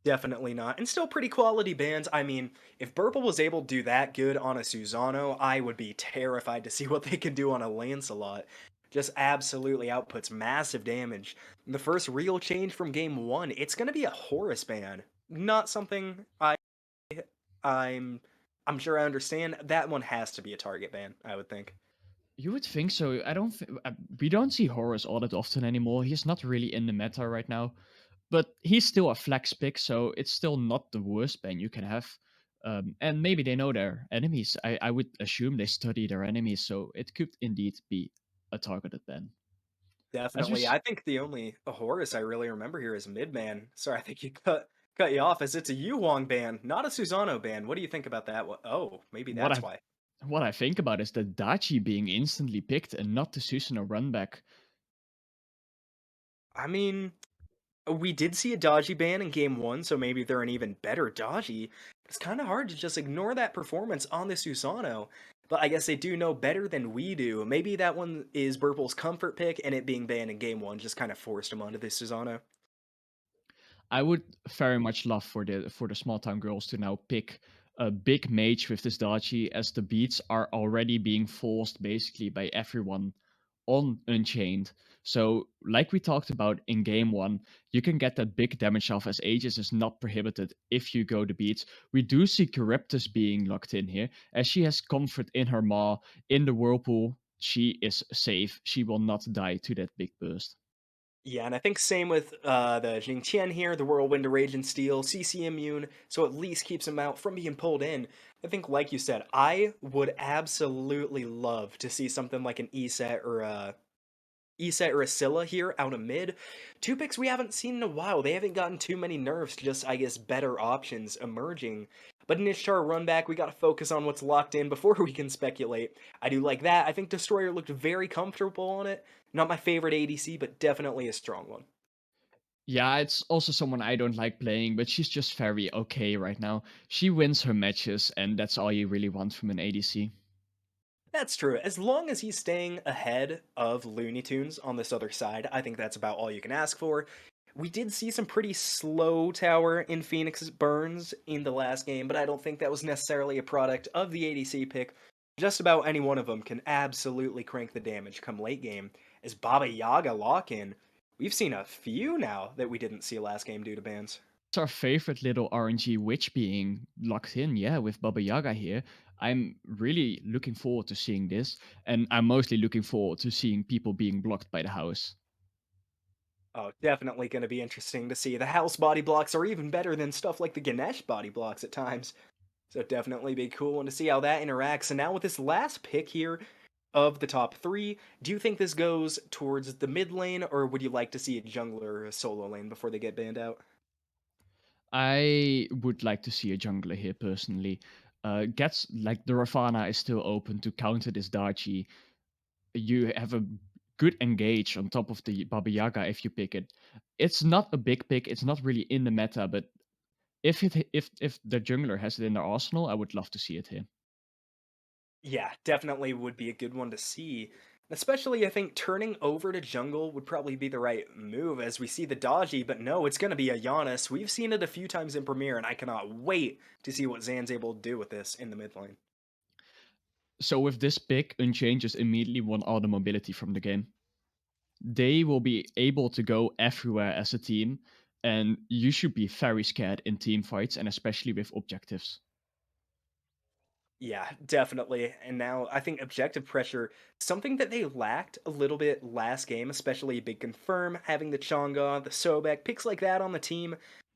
Definitely not. And still pretty quality bands. I mean, if Burple was able to do that good on a Susano, I would be terrified to see what they can do on a Lancelot. Just absolutely outputs massive damage. The first real change from game 1, it's going to be a Horus ban. Not something I'm I'm sure I understand. That one has to be a target ban, I would think. You would think so. I don't. We don't see Horus all that often anymore. He's not really in the meta right now, but he's still a flex pick, so it's still not the worst ban you can have. And maybe they know their enemies. I would assume they study their enemies, so it could indeed be a targeted ban. As we Definitely. s- I think the only Horus I really remember here is Midman. Sorry, I think you cut you off as it's a Yuwang ban, not a Susano ban. What do you think about that? Oh, maybe what that's I why. what I think about is the Dachi being instantly picked and not the Susanoo run back. I mean, we did see a dodgy ban in game 1, so maybe they're an even better dodgy. It's kind of hard to just ignore that performance on the Susano. But I guess they do know better than we do. Maybe that one is Burple's comfort pick, and it being banned in game 1 just kind of forced him onto the Susano. I would very much love for the small town girls to now pick a big mage with this Dachi, as the beats are already being forced basically by everyone on Unchained. So, like we talked about in game one, you can get that big damage off as Aegis is not prohibited if you go the beats. We do see Charybdis being locked in here, as she has comfort in her maw in the whirlpool. She is safe. She will not die to that big burst. Yeah, and I think same with the Jingqian here, the Whirlwind of Rage and Steel, CC immune, so at least keeps him out from being pulled in. I think, like you said, I would absolutely love to see something like an ESET or a Scylla here out of mid. Two picks we haven't seen in a while. They haven't gotten too many nerfs, just, I guess, better options emerging. But in Ishtar run back, we gotta focus on what's locked in before we can speculate. I do like that. I think Destroyer looked very comfortable on it. Not my favorite ADC, but definitely a strong one. Yeah, it's also someone I don't like playing, but she's just very okay right now. She wins her matches, and that's all you really want from an ADC. That's true. As long as he's staying ahead of Looney Tunes on this other side, I think that's about all you can ask for. We did see some pretty slow tower in Phoenix's burns in the last game, but I don't think that was necessarily a product of the ADC pick. Just about any one of them can absolutely crank the damage come late game. As Baba Yaga lock in, we've seen a few now that we didn't see last game due to bans. It's our favorite little RNG witch being locked in, yeah, with Baba Yaga here. I'm really looking forward to seeing this, and I'm mostly looking forward to seeing people being blocked by the house. Oh, definitely going to be interesting to see. The house body blocks are even better than stuff like the Ganesh body blocks at times. So definitely be cool to see how that interacts. And now with this last pick here of the top three, do you think this goes towards the mid lane, or would you like to see a jungler or a solo lane before they get banned out? I would like to see a jungler here personally. Gets like the Ravana is still open to counter this Darchi. you have a good engage on top of the Baba Yaga if you pick it. It's not a big pick. It's not really in the meta, but if the jungler has it in their arsenal, I would love to see it here. Yeah, definitely would be a good one to see. Especially, I think turning over to jungle would probably be the right move as we see the dodgy, but no, it's going to be a Giannis. We've seen it a few times in Premiere, and I cannot wait to see what Zan's able to do with this in the mid lane. So with this pick, Unchained just immediately won all the mobility from the game. They will be able to go everywhere as a team, and you should be very scared in team fights and especially with objectives. Yeah, definitely. And now I think objective pressure, something that they lacked a little bit last game, especially Big Confirm, having the Chang'e, the Sobek, picks like that on the team.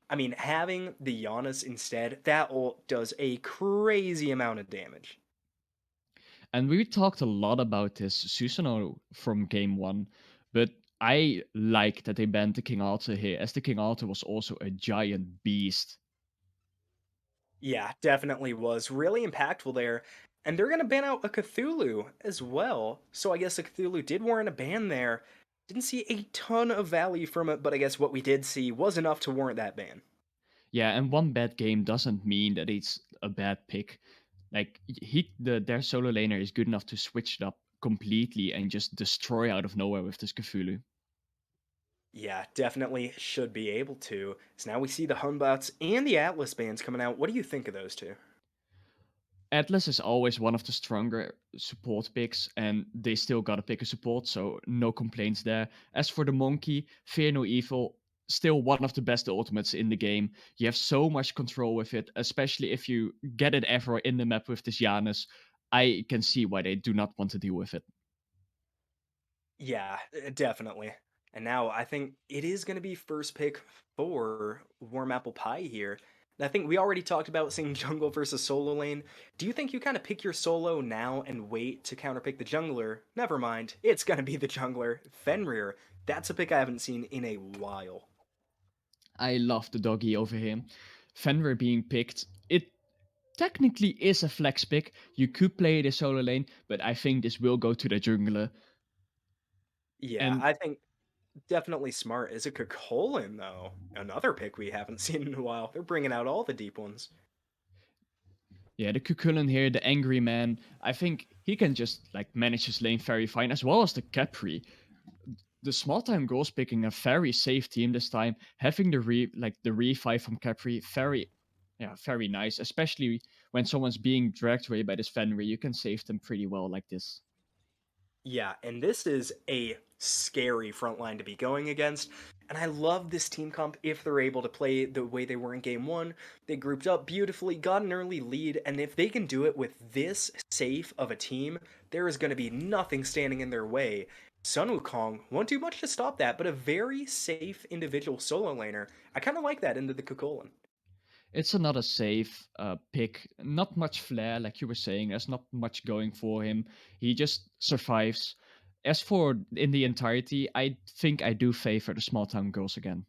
I mean, having the Giannis instead, that ult does a crazy amount of damage. And we talked a lot about this Susanoo from game one, but I like that they banned the King Arthur here, as the King Arthur was also a giant beast. Yeah, definitely was really impactful there. And they're going to ban out a Cthulhu as well. So I guess a Cthulhu did warrant a ban there. Didn't see a ton of value from it, but I guess what we did see was enough to warrant that ban. Yeah, and one bad game doesn't mean that it's a bad pick. Like their solo laner is good enough to switch it up completely and just destroy out of nowhere with this Cthulhu. Yeah, definitely should be able to. So now we see the Hunbots and the Atlas bands coming out. What do you think of those two? Atlas is always one of the stronger support picks, and they still gotta pick a support, so no complaints there. As for the Monkey, Fear No Evil, still one of the best ultimates in the game. You have so much control with it, especially if you get it ever in the map with this Janus. I can see why they do not want to deal with it. Yeah, definitely. And now I think it is going to be first pick for Warm Apple Pie here. And I think we already talked about seeing jungle versus solo lane. Do you think you kind of pick your solo now and wait to counterpick the jungler? Never mind, it's going to be the jungler, Fenrir. That's a pick I haven't seen in a while. I love the doggy over here. Fenrir being picked, it technically is a flex pick. You could play the solo lane, but I think this will go to the jungler. Yeah, And I think definitely smart. Is it Colin though? Another pick we haven't seen in a while. They're bringing out all the deep ones. yeah, the Kukulin here, the angry man, I think he can just like manage his lane very fine, as well as the Capri. The small time goals picking a very safe team this time, having the refi from Capri, very nice, especially when someone's being dragged away by this Fenrir, you can save them pretty well like this. Yeah, and this is a scary front line to be going against. And I love this team comp if they're able to play the way they were in game one. They grouped up beautifully, got an early lead, and if they can do it with this safe of a team, there is going to be nothing standing in their way. Sun Wukong won't do much to stop that, but a very safe individual solo laner. I kind of like that into the Kukulin. It's another safe pick. Not much flair, like you were saying. There's not much going for him. He just survives. As for in the entirety, I think I do favor the small town girls again.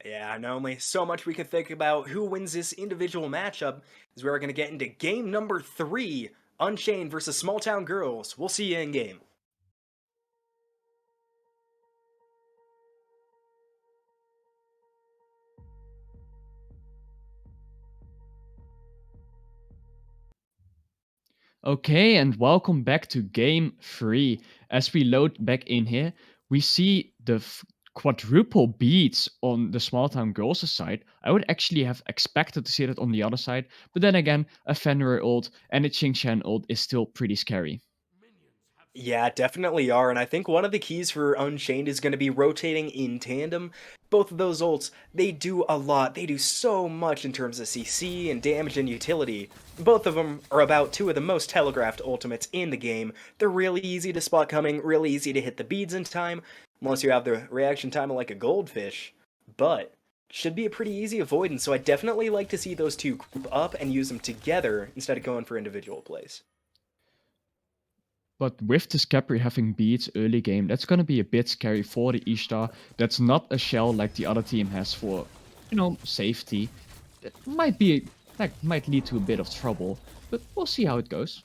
Yeah, and only so much we could think about who wins this individual matchup, as we're going to get into game number 3, Unchained versus Small Town Girls. We'll see you in game. Okay, and welcome back to game 3. As we load back in here, we see the quadruple beats on the small town girls' side. I would actually have expected to see that on the other side, but then again, a Fenrir ult and a Qingshan ult is still pretty scary. Yeah, definitely are, and I think one of the keys for Unchained is going to be rotating in tandem. Both of those ults, they do a lot. They do so much in terms of CC and damage and utility. Both of them are about two of the most telegraphed ultimates in the game. They're really easy to spot coming, really easy to hit the beads in time, unless you have the reaction time of like a goldfish. But should be a pretty easy avoidance, so I definitely like to see those two group up and use them together instead of going for individual plays. But with the Capri having beats early game, that's going to be a bit scary for the Ishtar. That's not a shell like the other team has for, safety. That might lead to a bit of trouble, but we'll see how it goes.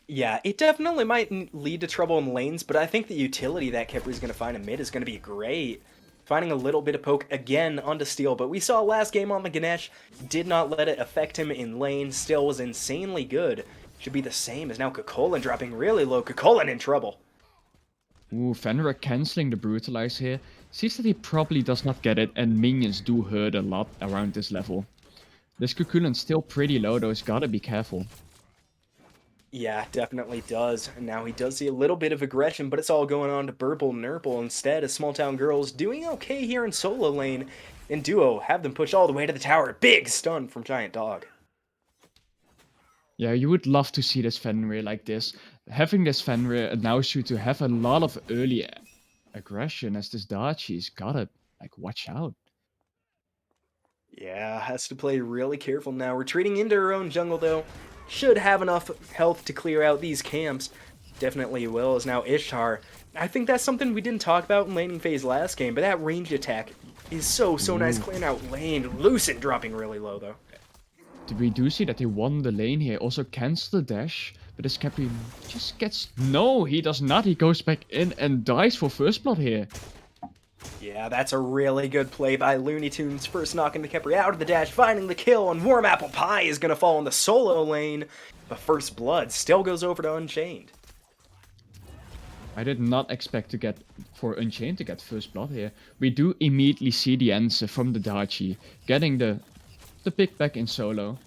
Yeah, it definitely might lead to trouble in lanes, but I think the utility that KFsher's going to find in mid is going to be great. Finding a little bit of poke again onto Steel, but we saw last game on the Ganesh, did not let it affect him in lane, still was insanely good. Should be the same as now Kokolin dropping really low. Kokolin in trouble. Ooh, Fenrir canceling the Brutalize here. Seems that he probably does not get it, and minions do hurt a lot around this level. This Kukulin's still pretty low though, he's gotta be careful. Yeah, definitely does. And now he does see a little bit of aggression, but it's all going on to Burple Nurple instead, as Small Town Girls doing okay here in solo lane. In duo, have them push all the way to the tower. Big stun from Giant Dog. Yeah, you would love to see this Fenrir like this. Having this Fenrir allows you to have a lot of early aggression, as this Dachi's gotta, like, watch out. Yeah, has to play really careful now. Retreating into her own jungle, though. Should have enough health to clear out these camps. Definitely will, is now Ishtar. I think that's something we didn't talk about in laning phase last game, but that range attack is so nice Ooh. clearing out lane. Lucent dropping really low, though. We do see that he won the lane here, also cancel the dash, but this Capri just gets... No, he does not, he goes back in and dies for first blood here. Yeah, that's a really good play by Looney Tunes. First knocking the Kepri out of the dash, finding the kill, and Warm Apple Pie is going to fall in the solo lane. But First Blood still goes over to Unchained. I did not expect to get for Unchained to get first blood here. We do immediately see the answer from the Dachi, getting the pick back in solo.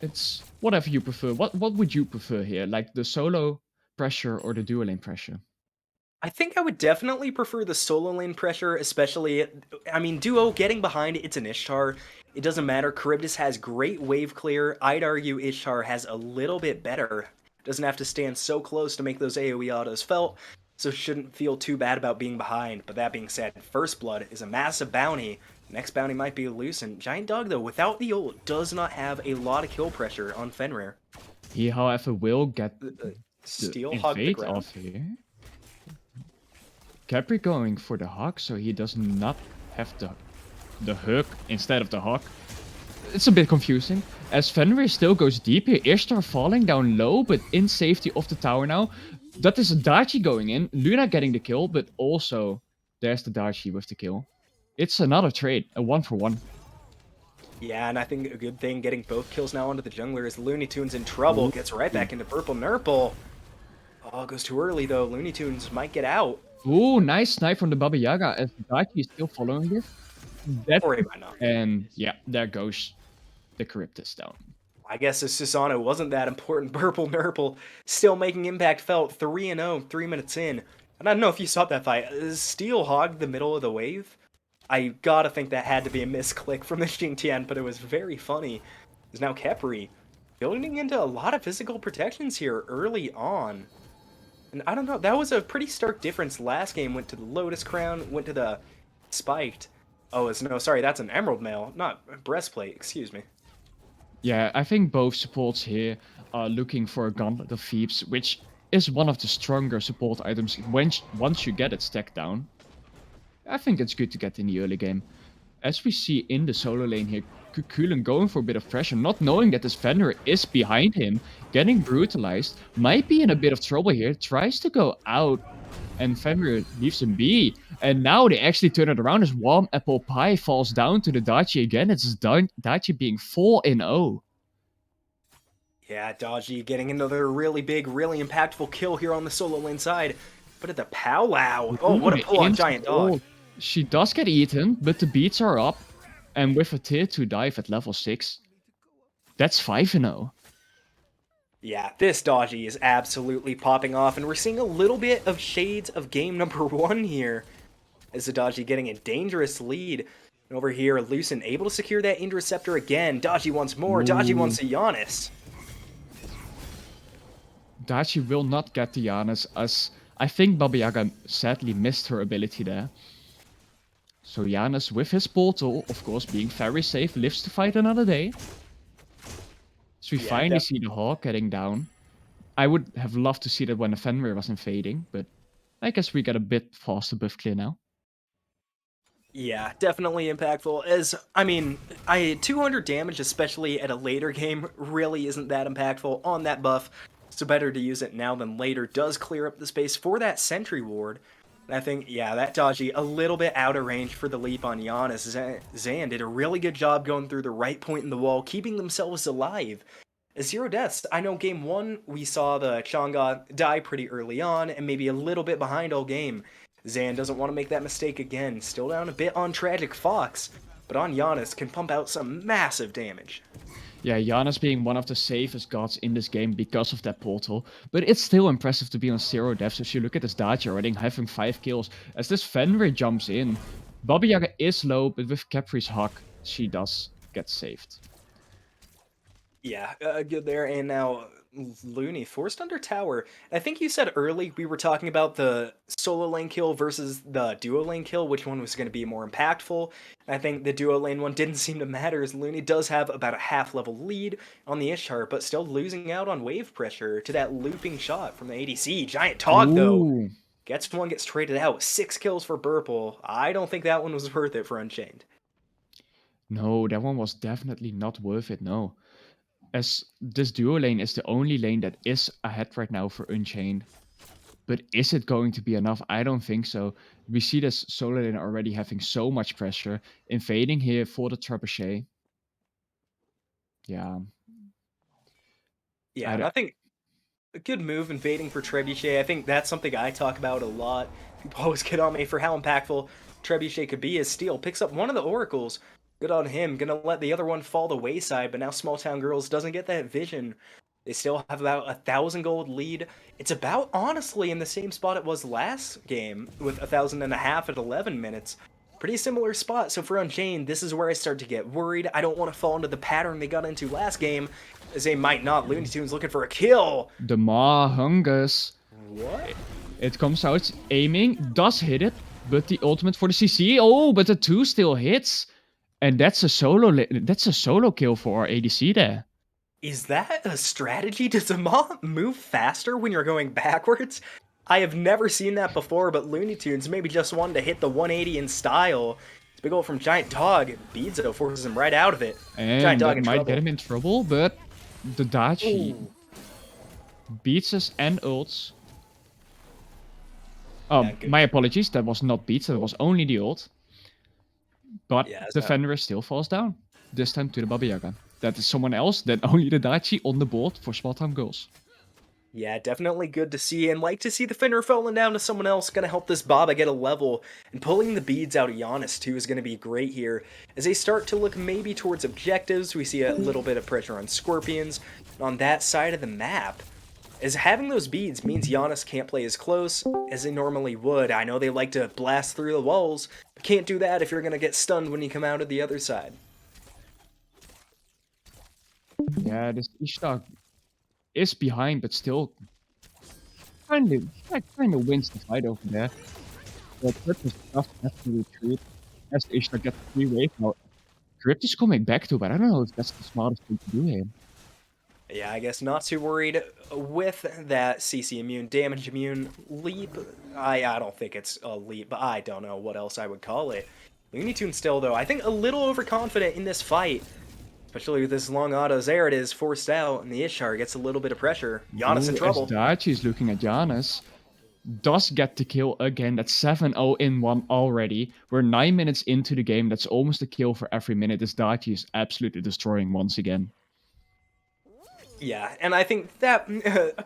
It's whatever you prefer. What would you prefer here? Like the solo pressure or the dual lane pressure? I think I would definitely prefer the solo lane pressure, especially, I mean, duo getting behind, it's an Ishtar. It doesn't matter. Charybdis has great wave clear. I'd argue Ishtar has a little bit better. Doesn't have to stand so close to make those AoE autos felt, so shouldn't feel too bad about being behind. But that being said, First Blood is a massive bounty. Next bounty might be Lucent. Giant Dog, though, without the ult, does not have a lot of kill pressure on Fenrir. He, however, will get the Steel hog the invade ground. off here. Capri going for the hawk, so he does not have the hook instead of the hawk. It's a bit confusing, as Fenrir still goes deep here. Ishtar falling down low, but in safety of the tower now. That is a Dachi going in, Luna getting the kill, but also there's the Dachi with the kill. It's another trade, a 1-for-1. Yeah, and I think a good thing getting both kills now onto the jungler is Looney Tunes in trouble. Gets right back into Purple Nurple. Oh, goes too early though. Looney Tunes might get out. Ooh, nice snipe from the Baba Yaga, as the Dachi is still following this. That's Or he might not. and yeah, there goes the Charybdis down. I guess this Susano wasn't that important. Purple Nurple still making impact felt. 3-0, 3 minutes in. And I don't know if you saw that fight. Steel hogged the middle of the wave. I gotta think that had to be a misclick from the Xingtian, but it was very funny. Is now Kepri building into a lot of physical protections here early on. And I don't know, that was a pretty stark difference. Last game went to the Lotus Crown, went to the Spiked. Oh, no, sorry, that's an Emerald Mail, not Breastplate, excuse me. Yeah, I think both supports here are looking for a Gauntlet of Thieves, which is one of the stronger support items once you get it stacked down. I think it's good to get in the early game. As we see in the solo lane here, Kukulin going for a bit of pressure, not knowing that this Fenrir is behind him, getting brutalized, might be in a bit of trouble here, tries to go out, and Fenrir leaves him be. And now they actually turn it around as Warm Apple Pie falls down to the Dachi again. It's Dachi being 4-0. Yeah, Dodgy getting another really big, really impactful kill here on the solo lane side. But at the powwow, oh, what a pull on Giant Dog. She does get eaten, but the beats are up. And with a tier 2 dive at level 6, that's 5-0. Yeah, this Dodgy is absolutely popping off, and we're seeing a little bit of shades of game number 1 here. As the Dodgy getting a dangerous lead. And over here, Lucent able to secure that Interceptor again. Dodgy wants more. Ooh. Dodgy wants a Giannis. Dachi will not get the Giannis, as I think Baba Yaga sadly missed her ability there. So Giannis, with his portal, of course being very safe, lives to fight another day. So we finally see the Hawk getting down. I would have loved to see that when the Fenrir was invading, but I guess we get a bit faster buff clear now. Yeah, definitely impactful. As, I mean, 200 damage, especially at a later game, really isn't that impactful on that buff. so better to use it now than later. Does clear up the space for that sentry ward. And I think, yeah, that dodgy a little bit out of range for the leap on Giannis. Zan did a really good job going through the right point in the wall, keeping themselves alive. 0 deaths. I know game 1, we saw the Chang'e die pretty early on, and maybe a little bit behind all game. Zan doesn't want to make that mistake again. Still down a bit on Tragic Fox, but on Giannis can pump out some massive damage. Yeah, Giannis being one of the safest gods in this game because of that portal. But it's still impressive to be on 0 deaths. If you look at this Dachi already having 5 kills. As this Fenrir jumps in, Baba Yaga is low, but with Capri's Hawk, she does get saved. Yeah, good there. And now Looney forced under tower. I think you said early we were talking about the solo lane kill versus the duo lane kill, which one was going to be more impactful. I think the duo lane one didn't seem to matter, as Looney does have about a half level lead on the Ishtar, but still losing out on wave pressure to that looping shot from the ADC. Giant Tog, though, gets traded out. 6 kills for Burple. I don't think that one was worth it for Unchained. No, that one was definitely not worth it, no. As this duo lane is the only lane that is ahead right now for Unchained. But is it going to be enough? I don't think so. We see this solo lane already having so much pressure. Invading here for the trebuchet. Yeah. Yeah, and I think a good move invading for Trebuchet. I think that's something I talk about a lot. People always get on me for how impactful Trebuchet could be as Steel picks up one of the oracles. Good on him. Gonna let the other one fall the wayside, but now Small Town Girls doesn't get that vision. They still have about 1,000 gold lead. It's about, honestly, in the same spot it was last game, with 1,500 at 11 minutes. Pretty similar spot, so for Unchained, this is where I start to get worried. I don't want to fall into the pattern they got into last game, as they might not. Looney Tunes looking for a kill. The Mahungus. What? It comes out, aiming, does hit it, but the ultimate for the CC. Oh, but the 2 still hits. And that's a solo kill for our ADC there. Is that a strategy? Does the Maw move faster when you're going backwards? I have never seen that before, but Looney Tunes maybe just wanted to hit the 180 in style. It's a big ol' from Giant Dog. Beadzo forces him right out of it. And Giant Dog that might get him in trouble, but the Dachi beats us and ults. Oh, yeah, my apologies. That was not beats. That was only the ult. But yeah, the Fenrir still falls down. This time to the Baba Yaga. That is someone else than only the Dachi on the board for Small Town Girls. Yeah, definitely good to see, and like to see the Fenrir falling down to someone else. Gonna help this Baba get a level, and pulling the beads out of Giannis too is gonna be great here. As they start to look maybe towards objectives, we see a little bit of pressure on Scorpions on that side of the map. As having those beads means Giannis can't play as close as they normally would. I know they like to blast through the walls, but can't do that if you're gonna get stunned when you come out of the other side. Yeah, this Ishtar is behind, but still kind of wins the fight over there. But Crypt is just have to retreat as Ishtar gets 3 wave now. Crypt is coming back to, but I don't know if that's the smartest thing to do here. Yeah, I guess not too worried with that CC immune, damage immune leap. I don't think it's a leap, but I don't know what else I would call it. Looney Tunes still, though, I think a little overconfident in this fight. Especially with this long autos. There it is, forced out, and the Ishtar gets a little bit of pressure. Giannis in trouble. Dachi is looking at Giannis. Does get the kill again. That's 7-0 in 1 already. We're 9 minutes into the game. That's almost a kill for every minute. This Dachi is absolutely destroying once again. Yeah, and I think that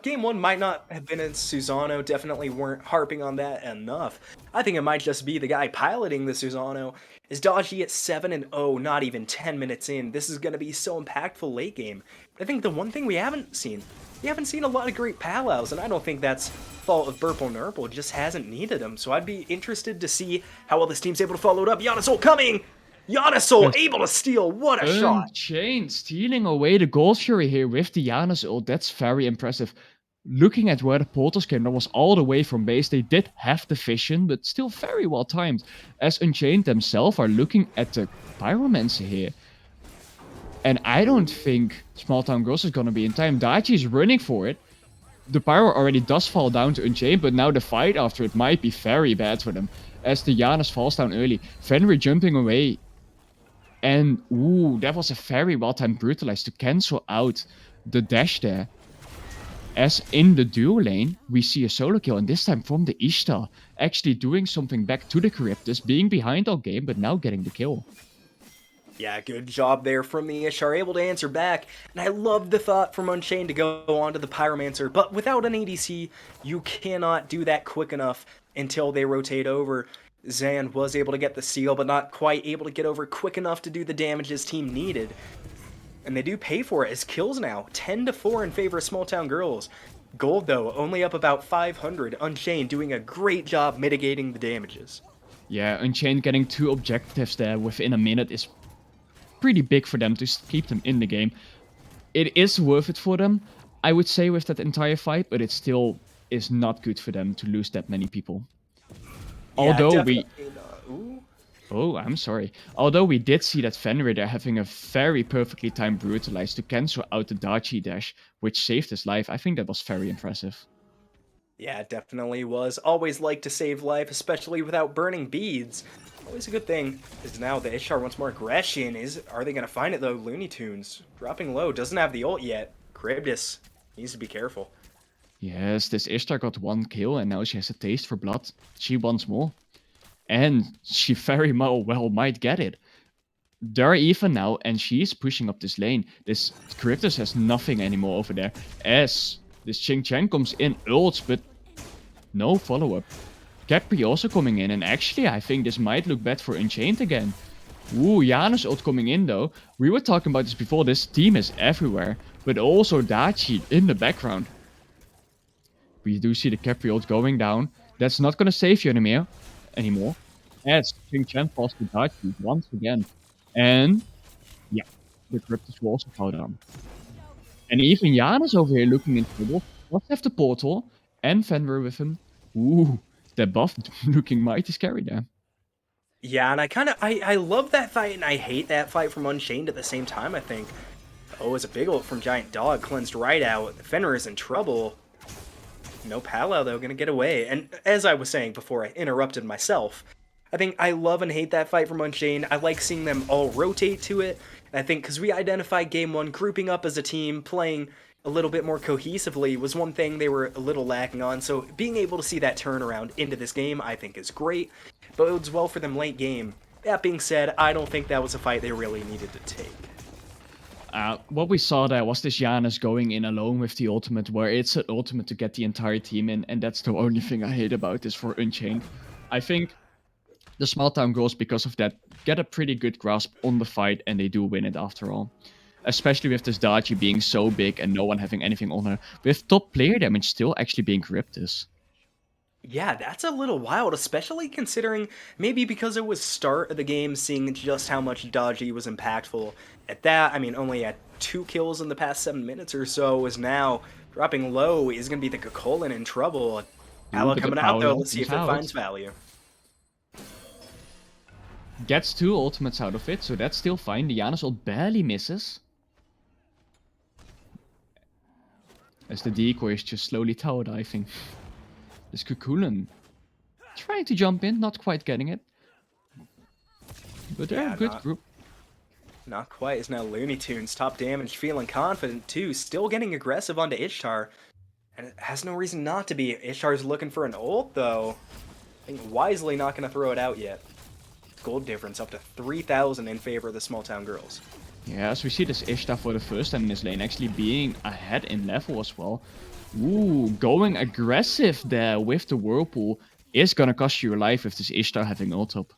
game 1 might not have been in Susano. Definitely weren't harping on that enough. I think it might just be the guy piloting the Susano. Is Dodgy at 7-0, not even 10 minutes in. This is going to be so impactful late game. I think the one thing we haven't seen a lot of great Palows, and I don't think that's fault of Burple Nurple, just hasn't needed them. So I'd be interested to see how well this team's able to follow it up. Giannis ult coming! Giannis ult able to steal, what a shot! Unchained stealing away the Gold Fury here with the Giannis ult, that's very impressive. Looking at where the portals came, that was all the way from base. They did have the vision, but still very well timed. As Unchained themselves are looking at the Pyromancer here. And I don't think Small Town Girls is going to be in time. Daichi is running for it. The Pyro already does fall down to Unchained, but now the fight after it might be very bad for them. As the Giannis falls down early. Fenrir jumping away. And, ooh, that was a very well-timed Brutalize to cancel out the dash there. As in the duo lane, we see a solo kill, and this time from the Ishtar, actually doing something back to the Charybdis, being behind all game, but now getting the kill. Yeah, good job there from the Ishtar, able to answer back. And I love the thought from Unchained to go on to the Pyromancer, but without an ADC, you cannot do that quick enough until they rotate over. Zan was able to get the seal, but not quite able to get over quick enough to do the damage his team needed. And they do pay for it as kills now, 10-4 in favor of Small Town Girls. Gold, though, only up about 500. Unchained doing a great job mitigating the damages. Yeah, Unchained getting 2 objectives there within a minute is pretty big for them to keep them in the game. It is worth it for them, I would say, with that entire fight, but it still is not good for them to lose that many people. Although we... Oh, I'm sorry. Although we did see that Fenrir there having a very perfectly timed Brutalize to cancel out the Dachi dash, which saved his life. I think that was very impressive. Yeah, it definitely was. Always like to save life, especially without burning beads. Always a good thing. Is now the Ishtar wants more aggression. Are they going to find it, though? Looney Tunes. Dropping low. Doesn't have the ult yet. Charybdis needs to be careful. Yes, this Ishtar got 1 kill, and now she has a taste for blood. She wants more. And she very well might get it. They're even now, and she's pushing up this lane. This Charybdis has nothing anymore over there. As this Ching Chen comes in, ults, but no follow-up. Capri also coming in, and actually I think this might look bad for Unchained again. Ooh, Janus ult coming in though. We were talking about this before, this team is everywhere. But also Dachi in the background. We do see the Capri ult going down. That's not gonna save you anymore. As Ching Chen falls to Dachi once again. And yeah, the Charybdis will also fall down. And even Janus over here looking in trouble. Let's have the portal and Fenrir with him. Ooh, that buff looking mighty scary there. Yeah, and I love that fight and I hate that fight from Unchained at the same time, I think. Oh, it's a big ult from Giant Dog, cleansed right out. Fenrir is in trouble. No Palo, though, gonna get away. And as I was saying before I interrupted myself, I think I love and hate that fight from Unchained. I like seeing them all rotate to it. And I think because we identified Game 1, grouping up as a team, playing a little bit more cohesively was one thing they were a little lacking on. So being able to see that turnaround into this game, I think is great. Bodes well for them late game. That being said, I don't think that was a fight they really needed to take. What we saw there was this Janus going in alone with the ultimate, where it's an ultimate to get the entire team in, and that's the only thing I hate about this for Unchained. I think the Small Town Girls, because of that, get a pretty good grasp on the fight, and they do win it after all. Especially with this Dachi being so big and no one having anything on her, with top player damage still actually being Charybdis. Yeah, that's a little wild, especially considering maybe because it was start of the game, seeing just how much Dodgy was impactful. At that, I mean, only at 2 kills in the past 7 minutes or so, is now dropping low, is going to be the Kokolin in trouble. Aloe coming out, though, let's see if it finds value. Gets 2 ultimates out of it, so that's still fine. The Janus ult barely misses. As the decoy is just slowly tower diving. This Kokolin trying to jump in, not quite getting it. But they're a good group. Not quite, is now Looney Tunes, top damage, feeling confident too, still getting aggressive onto Ishtar. And it has no reason not to be. Ishtar's looking for an ult though. I think wisely not going to throw it out yet. Gold difference up to 3,000 in favor of the Small Town Girls. Yeah, as we see this Ishtar for the first time in this lane actually being ahead in level as well. Ooh, going aggressive there with the Whirlpool is gonna cost you your life with this Ishtar having ult up.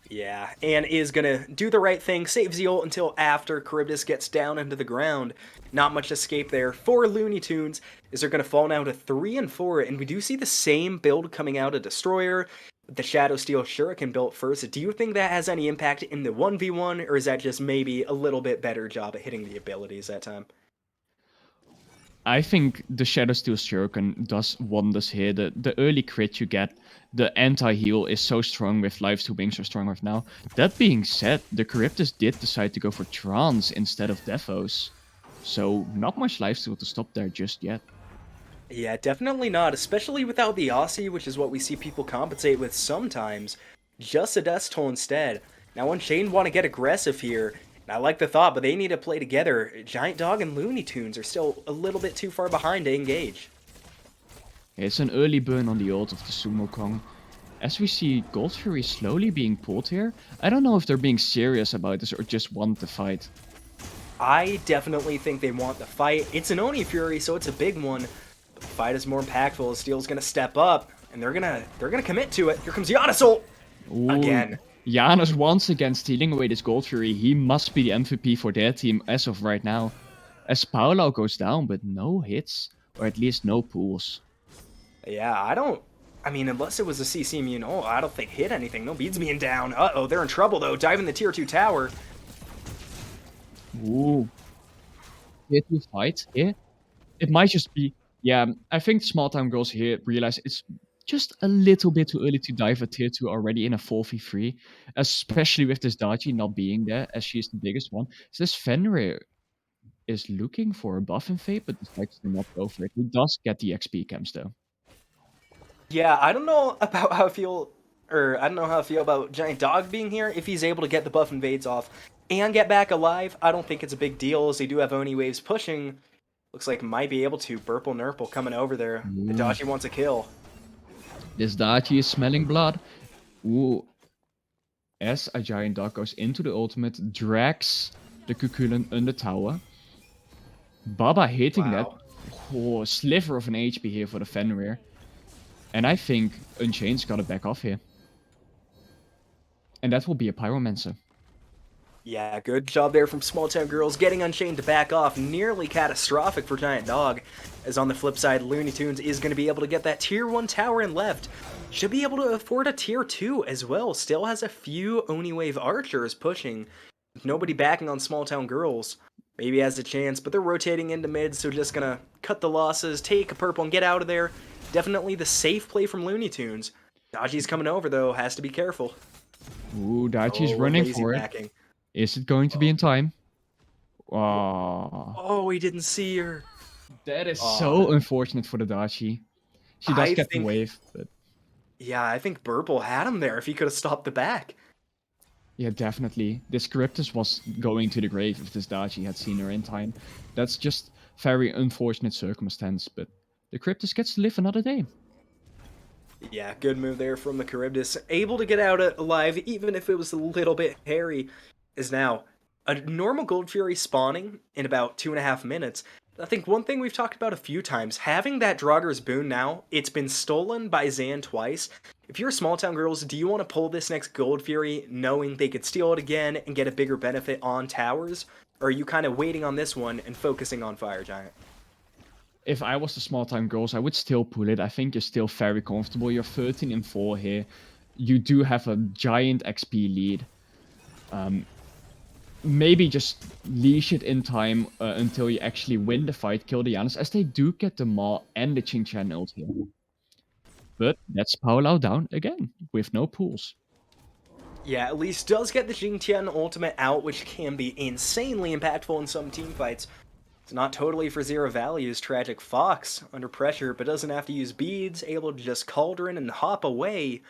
Yeah, and is gonna do the right thing, saves the ult until after Charybdis gets down into the ground. Not much escape there for Looney Tunes, as they're gonna fall now to 3 and 4, and we do see the same build coming out of Destroyer, the Shadow Steel Shuriken built first. Do you think that has any impact in the 1v1, or is that just maybe a little bit better job at hitting the abilities that time? I think the Shadow Steel Shuriken does wonders here. The early crit you get, the anti-heal is so strong with Lifesteal being so strong right now. That being said, the Charybdis did decide to go for Trance instead of Defos. So not much lifesteal to stop there just yet. Yeah, definitely not, especially without the Aussie, which is what we see people compensate with sometimes. Just a Death Toll instead. Now Unchained want to get aggressive here, I like the thought, but they need to play together. Giant Dog and Looney Tunes are still a little bit too far behind to engage. It's an early burn on the ult of the Sumo Kong. As we see Gold Fury slowly being pulled here, I don't know if they're being serious about this or just want the fight. I definitely think they want the fight. It's an Oni Fury, so it's a big one. But the fight is more impactful. Steel's gonna step up, and they're gonna commit to it. Here comes Giannis ult Ooh, again. Janus once again stealing away this Gold Fury. He must be the MVP for their team as of right now. As Paulo goes down, but no hits, or at least no pulls. Yeah, I mean, unless it was a CC immune ult, I don't think hit anything. No beads being down. Uh-oh, they're in trouble, though. Diving the tier 2 tower. Ooh. Tier 2 fight here. It might just be... Yeah, I think small time girls here realize it's just a little bit too early to dive a tier 2 already in a 4v3. Especially with this Dachi not being there, as she is the biggest one. So this Fenrir is looking for a buff in Fate, but decides to not go for it. He does get the XP camps, though. Yeah, I don't know about how I feel, or I don't know how I feel about Giant Dog being here. If he's able to get the buff invades off and get back alive, I don't think it's a big deal, as they do have Oni waves pushing. Looks like might be able to. Burple Nurple coming over there. Ooh. Adachi wants a kill. This Dachi is smelling blood. Ooh. As a Giant Dog goes into the ultimate, drags the Kukulan on the tower. Baba hitting that. Oh, sliver of an HP here for the Fenrir. And I think Unchained's gotta back off here. And that will be a Pyromancer. Yeah, good job there from Small Town Girls, getting Unchained to back off. Nearly catastrophic for Giant Dog. As on the flip side, Looney Tunes is going to be able to get that tier 1 tower in left. Should be able to afford a tier 2 as well. Still has a few Oni Wave Archers pushing. With nobody backing on Small Town Girls. Maybe has a chance, but they're rotating into mid, so just gonna cut the losses, take a purple, and get out of there. Definitely the safe play from Looney Tunes. Dachi's coming over, though. Has to be careful. Ooh, Dachi's running for it. Backing. Is it going to be in time? Oh, Oh, he didn't see her. that is so unfortunate for the Dachi. She does get the wave, but... Yeah, I think Burple had him there if he could have stopped the back. Yeah, definitely. This Cryptus was going to the grave if this Dachi had seen her in time. That's just very unfortunate circumstance, but the Cryptus gets to live another day. Yeah, good move there from the Charybdis. Able to get out alive, even if it was a little bit hairy, is now a normal Gold Fury spawning in about 2.5 minutes. I think one thing we've talked about a few times, having that Draugr's boon now, it's been stolen by Zan twice. If you're Small Town Girls, do you want to pull this next Gold Fury knowing they could steal it again and get a bigger benefit on towers? Or are you kind of waiting on this one and focusing on Fire Giant? If I was the small time girls, I would still pull it. I think you're still very comfortable. You're 13-4 here. You do have a giant XP lead. Maybe just leash it in time until you actually win the fight, kill the Janus, as they do get the Maw and the Qingqian ult here. But that's Paolo down again, with no pulls. Yeah, at least does get the Qingqian ultimate out, which can be insanely impactful in some team fights. It's not totally for zero values. Tragic Fox under pressure, but doesn't have to use beads, able to just Cauldron and hop away.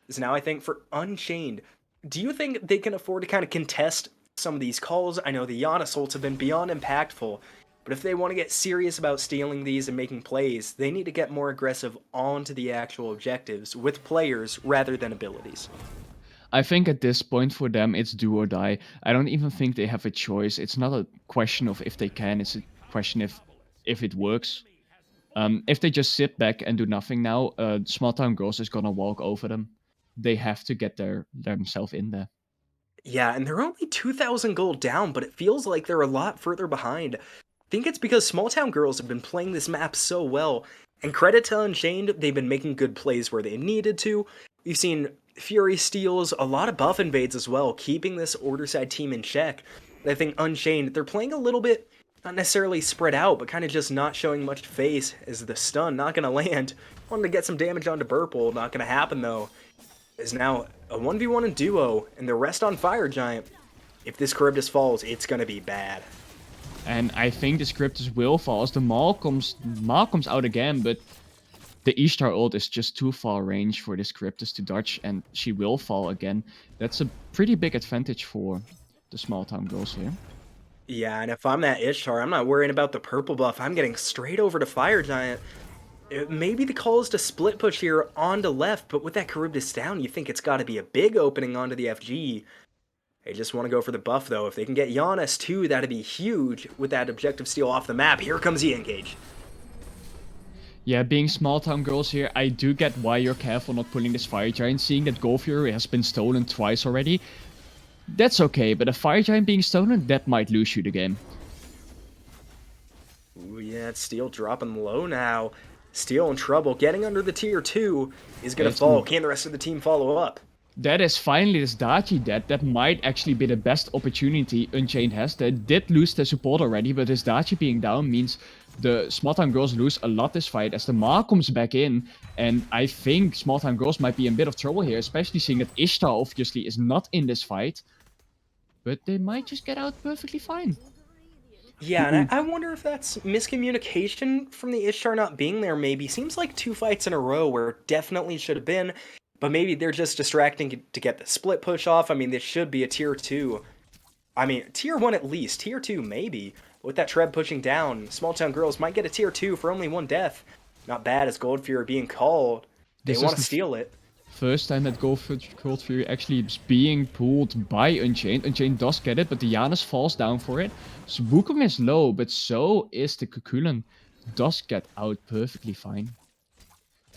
Is now, I think, for Unchained. Do you think they can afford to kind of contest some of these calls? I know the Giannis ults have been beyond impactful, but if they want to get serious about stealing these and making plays, they need to get more aggressive onto the actual objectives with players rather than abilities. I think at this point for them, it's do or die. I don't even think they have a choice. It's not a question of if they can, it's a question if it works. If they just sit back and do nothing now, Small Town Girls is gonna walk over them. They have to get themselves in there. Yeah, and they're only 2,000 gold down, but it feels like they're a lot further behind. I think it's because Small Town Girls have been playing this map so well, and credit to Unchained, they've been making good plays where they needed to. We've seen Fury steals, a lot of buff invades as well, keeping this Order side team in check. I think Unchained, they're playing a little bit, not necessarily spread out, but kind of just not showing much face as the stun not going to land. Wanted to get some damage onto Burple, not going to happen though. Is now a 1v1 in duo, and the rest on Fire Giant. If this Charybdis falls, it's going to be bad. And I think this Cryptus will fall as the Maw comes out again, but the Ishtar ult is just too far range for this Cryptus to dodge, and she will fall again. That's a pretty big advantage for the small town girls here. Yeah, and if I'm that Ishtar, I'm not worrying about the purple buff. I'm getting straight over to Fire Giant. Maybe the call is to split push here onto left, but with that Charybdis down, you think it's got to be a big opening onto the FG. They just want to go for the buff, though. If they can get Giannis, too, that'd be huge with that objective steal off the map. Here comes the engage. Yeah, being small town girls here, I do get why you're careful not pulling this Fire Giant, seeing that Gold Fury has been stolen twice already. That's okay, but a Fire Giant being stolen, that might lose you the game. Ooh, yeah, Steel dropping low now. Steel in trouble. Getting under the tier 2 is going to fall. Can the rest of the team follow up? That is finally this Dachi dead. That might actually be the best opportunity Unchained has. They did lose their support already, but this Dachi being down means the Small Town Girls lose a lot this fight as the Ma comes back in. And I think Small Town Girls might be in a bit of trouble here, especially seeing that Ishtar obviously is not in this fight. But they might just get out perfectly fine. Yeah, and I wonder if that's miscommunication from the Ishtar not being there, maybe. Seems like 2 fights in a row where it definitely should have been, but maybe they're just distracting to get the split push off. I mean, this should be a tier 2. I mean, tier 1 at least. Tier 2, maybe. With that Treb pushing down, Small Town Girls might get a tier 2 for only 1 death. Not bad as Gold Fury being called. They want to steal it. First time that Gold Fury actually is being pulled by Unchained. Unchained does get it, but the Janus falls down for it. So Wukong is low, but so is the Kukulin. Does get out perfectly fine.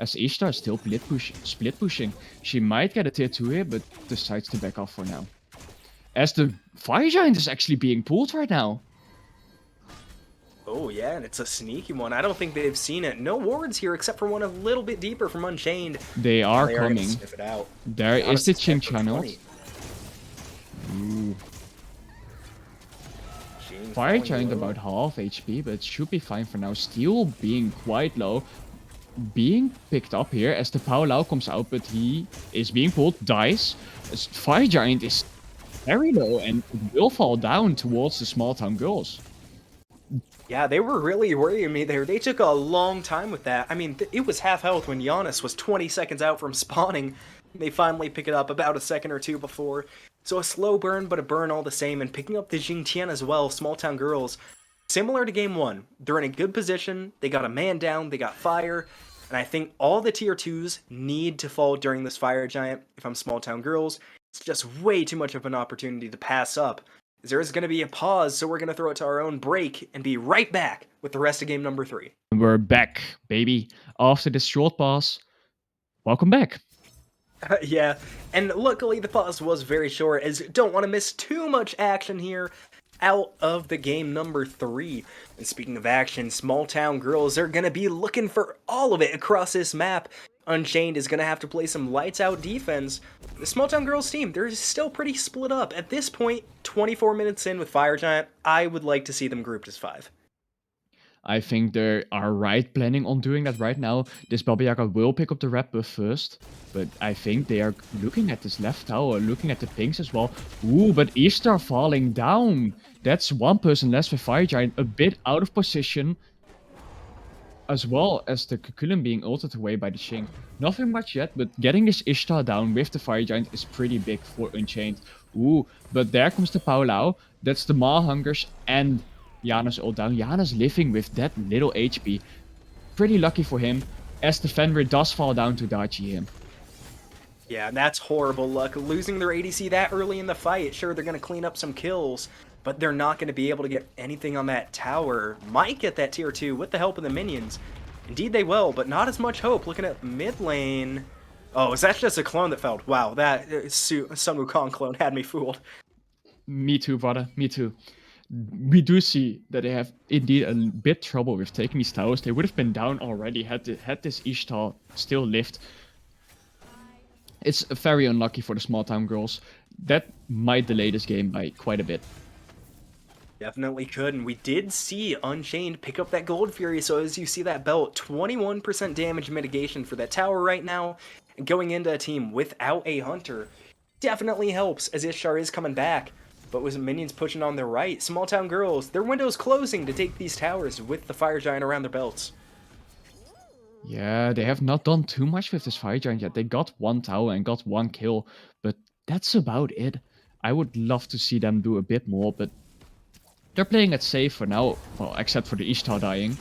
As Ishtar is still split pushing. She might get a tier 2 here, but decides to back off for now. As the Fire Giant is actually being pulled right now. Oh yeah, and it's a sneaky one. I don't think they've seen it. No wards here except for one a little bit deeper from Unchained. They are coming. Sniff it out. There is the Ching channel. Fire Giant about half HP, but should be fine for now. Steel being quite low. Being picked up here as the Pao Lao comes out, but he is being pulled, dies. As Fire Giant is very low and will fall down towards the Small Town Girls. Yeah, they were really worrying me there. They took a long time with that. I mean, it was half health when Giannis was 20 seconds out from spawning. They finally pick it up about a second or two before. So a slow burn, but a burn all the same. And picking up the Jingtian as well, Small Town Girls. Similar to Game 1, they're in a good position. They got a man down, they got fire. And I think all the tier 2s need to fall during this Fire Giant. If I'm Small Town Girls, it's just way too much of an opportunity to pass up. There is going to be a pause, so we're going to throw it to our own break and be right back with the rest of game number 3. We're back, baby. After this short pause, welcome back. Yeah, and luckily the pause was very short, as don't want to miss too much action here out of the game number 3. And speaking of action, Small Town Girls are going to be looking for all of it across this map. Unchained is going to have to play some lights out defense. The Small Town Girls team, they're still pretty split up. At this point, 24 minutes in with Fire Giant, I would like to see them grouped as 5. I think they are planning on doing that right now. This Baba Yaga will pick up the red buff first, but I think they are looking at this left tower, looking at the pinks as well. Ooh, but Ishtar falling down. That's one person less with Fire Giant, a bit out of position, as well as the Kukulin being ulted away by the Shing. Nothing much yet, but getting this Ishtar down with the Fire Giant is pretty big for Unchained. Ooh, but there comes the Pao Lao. That's the Ma Hungers and Janus all down. Janus living with that little HP. Pretty lucky for him, as the Fenrir does fall down to Dachi him. Yeah, and that's horrible luck. Losing their ADC that early in the fight, sure, they're going to clean up some kills, but they're not going to be able to get anything on that tower. Might get that tier 2 with the help of the minions. Indeed they will, but not as much hope. Looking at mid lane... Oh, is that just a clone that fell? Wow, that Sun Wukong clone had me fooled. Me too, brother. Me too. We do see that they have indeed a bit trouble with taking these towers. They would have been down already had this Ishtar still lived. It's very unlucky for the Small Town Girls. That might delay this game by quite a bit. Definitely could, and we did see Unchained pick up that Gold Fury, so as you see that belt, 21% damage mitigation for that tower right now, and going into a team without a Hunter definitely helps, as Ishtar is coming back. But with minions pushing on their right, Small Town Girls, their window's closing to take these towers with the Fire Giant around their belts. Yeah, they have not done too much with this Fire Giant yet. They got one tower and got one kill, but that's about it. I would love to see them do a bit more, but they're playing it safe for now. Well, except for the Ishtar dying.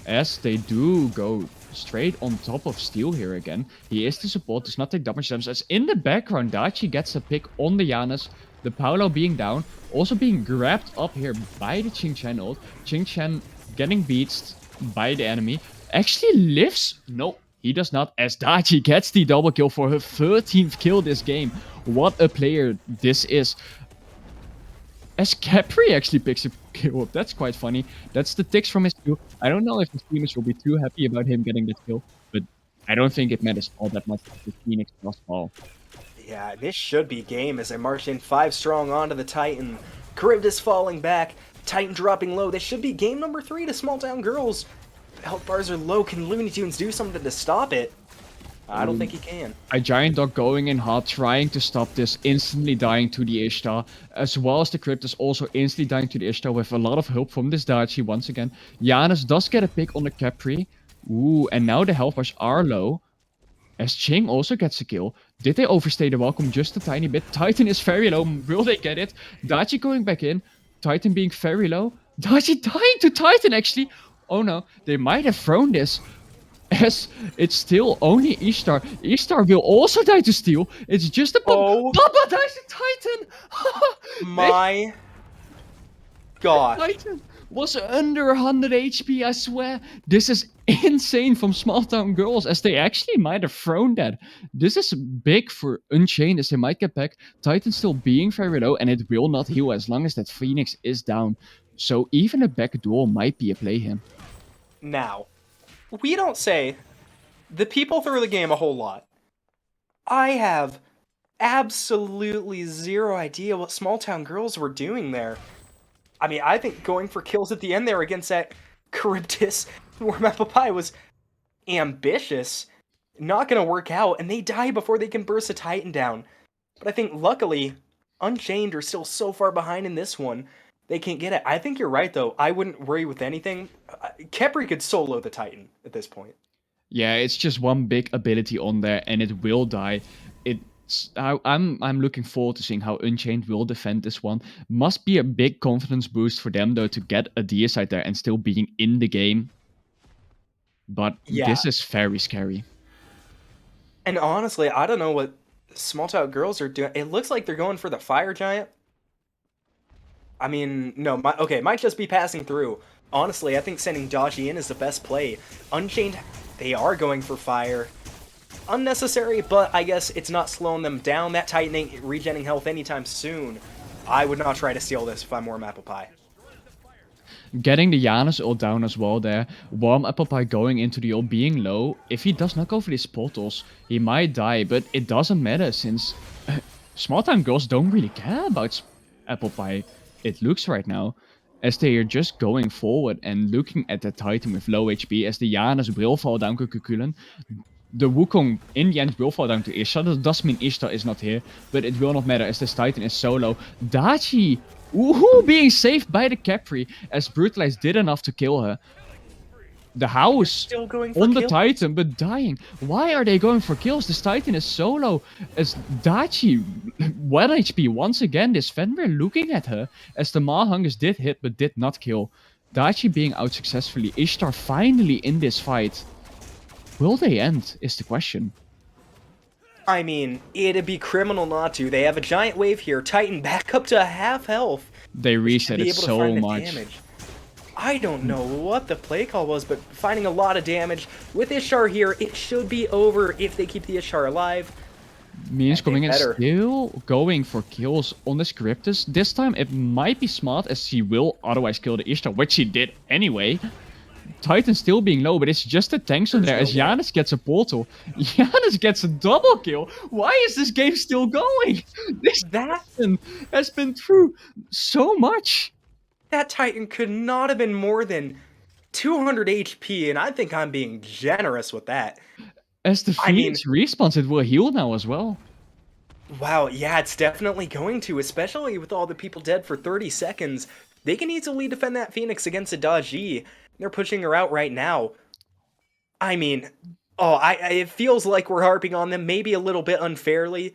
As they do go straight on top of Steel here again. He is the support, does not take damage damage. As in the background, Dachi gets a pick on the Janus. The Paolo being down. Also being grabbed up here by the Qingchen ult. Qingchen getting beatsed by the enemy. Actually lives. No, he does not. As Dachi gets the double kill for her 13th kill this game. What a player this is. As Capri actually picks a kill up. That's quite funny. That's the ticks from his kill. I don't know if the streamers will be too happy about him getting that kill, but I don't think it matters all that much if the Phoenix lost all. Yeah, this should be game as they march in 5 strong onto the Titan. Charybdis falling back, Titan dropping low. This should be game number 3 to Small Town Girls. Health bars are low. Can Looney Tunes do something to stop it? I don't think he can. A Giant Dog going in hard, trying to stop this, instantly dying to the Ishtar, as well as the Cryptus also instantly dying to the Ishtar with a lot of help from this Dachi once again. Janus does get a pick on the Capri. Ooh, and now the health bars are low. As Ching also gets a kill. Did they overstay the welcome just a tiny bit? Titan is very low. Will they get it? Dachi going back in. Titan being very low. Dachi dying to Titan actually. Oh no, they might have thrown this. As it's still only Ishtar. Ishtar will also die to Steel. It's just a Oh. Baba dies to Titan! My God. Titan was under 100 HP, I swear. This is insane from Small Town Girls, as they actually might have thrown that. This is big for Unchained, as they might get back. Titan still being very low, and it will not heal as long as that Phoenix is down. So even a back duel might be a play here. Now, we don't say the people through the game a whole lot. I have absolutely zero idea what Small Town Girls were doing there. I mean, I think going for kills at the end there against that Charybdis Warm Apple Pie was ambitious. Not gonna work out, and they die before they can burst a Titan down. But I think luckily, Unchained are still so far behind in this one, they can't get it. I think you're right though. I wouldn't worry with anything. Khepri could solo the Titan at this point. Yeah, it's just one big ability on there, and it will die. I'm looking forward to seeing how Unchained will defend this one. Must be a big confidence boost for them though to get a deicide there and still being in the game. But Yeah. this is very scary. And honestly, I don't know what Small Town Girls are doing. It looks like they're going for the Fire Giant. I mean, no, might just be passing through. Honestly, I think sending Dodgy in is the best play. Unchained, they are going for Fire. Unnecessary, but I guess it's not slowing them down. That Titan ain't regenning health anytime soon. I would not try to steal this if I'm Warm Apple Pie. Getting the Janus ult down as well there. Warm Apple Pie going into the ult being low. If he does not go for these portals, he might die, but it doesn't matter since Small Town Girls don't really care about Apple Pie, it looks right now. As they are just going forward and looking at the Titan with low HP, as the Janus will fall down to Kukulen. The Wukong in the end will fall down to Ishtar. That does mean Ishtar is not here, but it will not matter as this Titan is solo. Dachi, being saved by the Capri, as Brutalize did enough to kill her. The house Still going for on the kills? Titan, but dying. Why are they going for kills? This Titan is solo. As Dachi, 1 HP once again. This Fenrir looking at her, as the Mahungus did hit but did not kill. Dachi being out successfully. Ishtar finally in this fight. Will they end, is the question. I mean, it'd be criminal not to. They have a giant wave here. Titan back up to half health. They reset it so much. I don't know what the play call was, but finding a lot of damage. With Ishtar here, it should be over if they keep the Ishtar alive. Means coming in still going for kills on this Cryptus. This time it might be smart as he will otherwise kill the Ishtar, which he did anyway. Titan still being low, but it's just the tanks on there as Janus gets a portal. Janus gets a double kill. Why is this game still going? This Titan has been through so much. That Titan could not have been more than 200 HP, and I think I'm being generous with that. As the Phoenix respawns, it will heal now as well. Wow, yeah, it's definitely going to, especially with all the people dead for 30 seconds. They can easily defend that Phoenix against a Daji. They're pushing her out right now. I mean, it feels like we're harping on them maybe a little bit unfairly,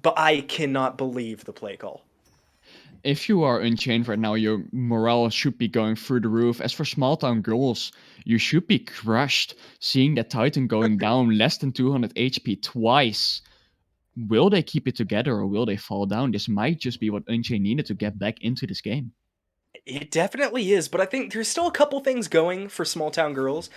but I cannot believe the play call. If you are Unchained right now, your morale should be going through the roof. As for Small Town Girls, you should be crushed seeing that Titan going down less than 200 HP twice. Will they keep it together or will they fall down? This might just be what Unchained needed to get back into this game. It definitely is, but I think there's still a couple things going for Small Town Girls.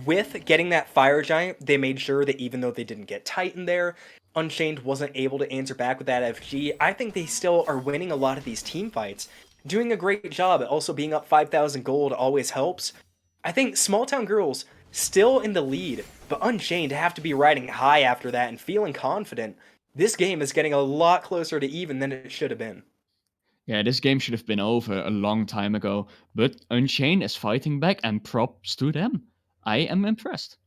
With getting that Fire Giant, they made sure that even though they didn't get Titan there, Unchained wasn't able to answer back with that FG. I think they still are winning a lot of these team fights. Doing a great job. Also being up 5,000 gold always helps. I think Small Town Girls still in the lead, but Unchained have to be riding high after that and feeling confident. This game is getting a lot closer to even than it should have been. Yeah, this game should have been over a long time ago, but Unchained is fighting back and props to them. I am impressed.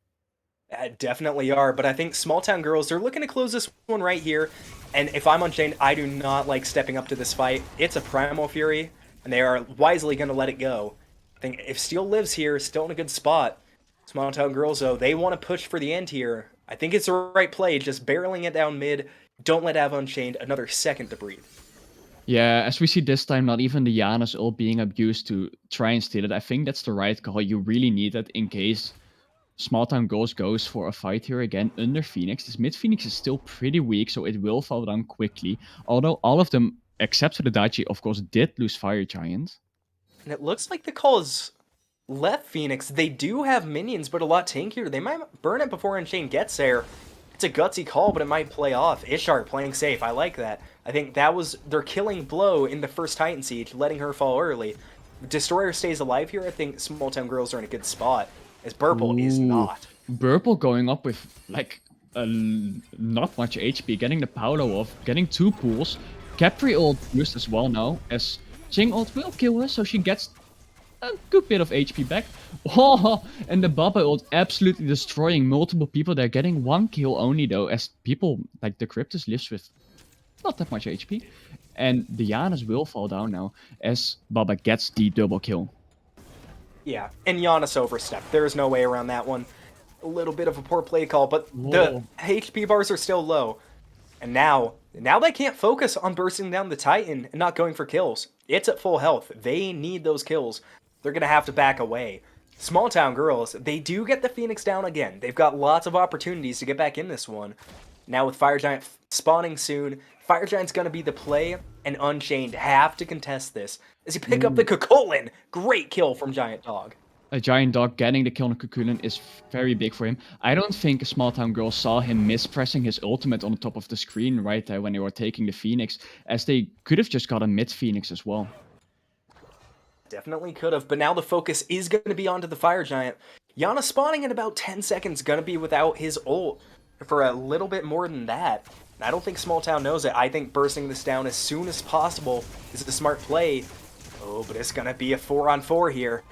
Definitely are, but I think Small Town Girls, they're looking to close this one right here. And if I'm Unchained, I do not like stepping up to this fight. It's a Primal Fury, and they are wisely going to let it go. I think if Steel lives here, still in a good spot. Small Town Girls, though, they want to push for the end here. I think it's the right play, just barreling it down mid. Don't let have Unchained another second to breathe. Yeah, as we see this time, not even the Janus ult being abused to try and steal it. I think that's the right call. You really need that in case Small Town Girls goes for a fight here again under Phoenix. This mid Phoenix is still pretty weak, so it will fall down quickly. Although all of them, except for the Daichi, of course, did lose Fire Giant. And it looks like the call is left Phoenix. They do have minions, but a lot tankier. They might burn it before Unchained gets there. It's a gutsy call, but it might play off. Ishar playing safe. I like that. I think that was their killing blow in the first Titan Siege, letting her fall early. Destroyer stays alive here. I think Small Town Girls are in a good spot, as Burple is not. Burple going up with, like, not much HP, getting the Paolo off, getting 2 pools. Capri ult used as well now, as Ching ult will kill her, so she gets a good bit of HP back. Oh, and the Baba ult absolutely destroying multiple people. They're getting 1 kill only though, as people, like the Cryptus lives with not that much HP. And the Janus will fall down now, as Baba gets the double kill. Yeah, and Giannis overstepped. There is no way around that one. A little bit of a poor play call, but the HP bars are still low. And now they can't focus on bursting down the Titan and not going for kills. It's at full health. They need those kills. They're going to have to back away. Small Town Girls, they do get the Phoenix down again. They've got lots of opportunities to get back in this one. Now with Fire Giant spawning soon, Fire Giant's going to be the play, and Unchained have to contest this. As he pick up the Kukulin, great kill from Giant Dog. A Giant Dog getting the kill on Kukulin is very big for him. I don't think a Small Town Girl saw him mispressing his ultimate on the top of the screen right there when they were taking the Phoenix, as they could have just got a mid Phoenix as well. Definitely could have, but now the focus is going to be onto the Fire Giant. Yana spawning in about 10 seconds, going to be without his ult for a little bit more than that. And I don't think Small Town knows it. I think bursting this down as soon as possible is a smart play. Oh, but it's going to be a 4-on-4 here.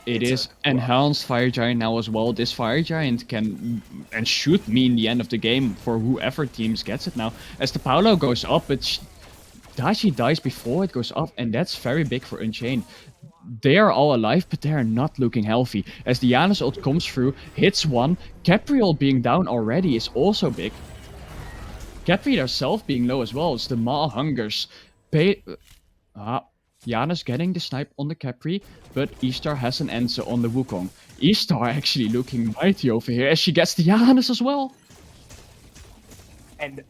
It is enhanced Fire Giant now as well. This Fire Giant can and should mean the end of the game for whoever teams gets it now. As the Paolo goes up, Dashi dies before it goes up, and that's very big for Unchained. They are all alive, but they are not looking healthy. As the Janus ult comes through, hits one. Capriol being down already is also big. Capri herself being low as well. It's the Maw Hungers. Janus getting the snipe on the Capri, but Ishtar has an answer on the Wukong. Ishtar actually looking mighty over here as she gets the Janus as well. And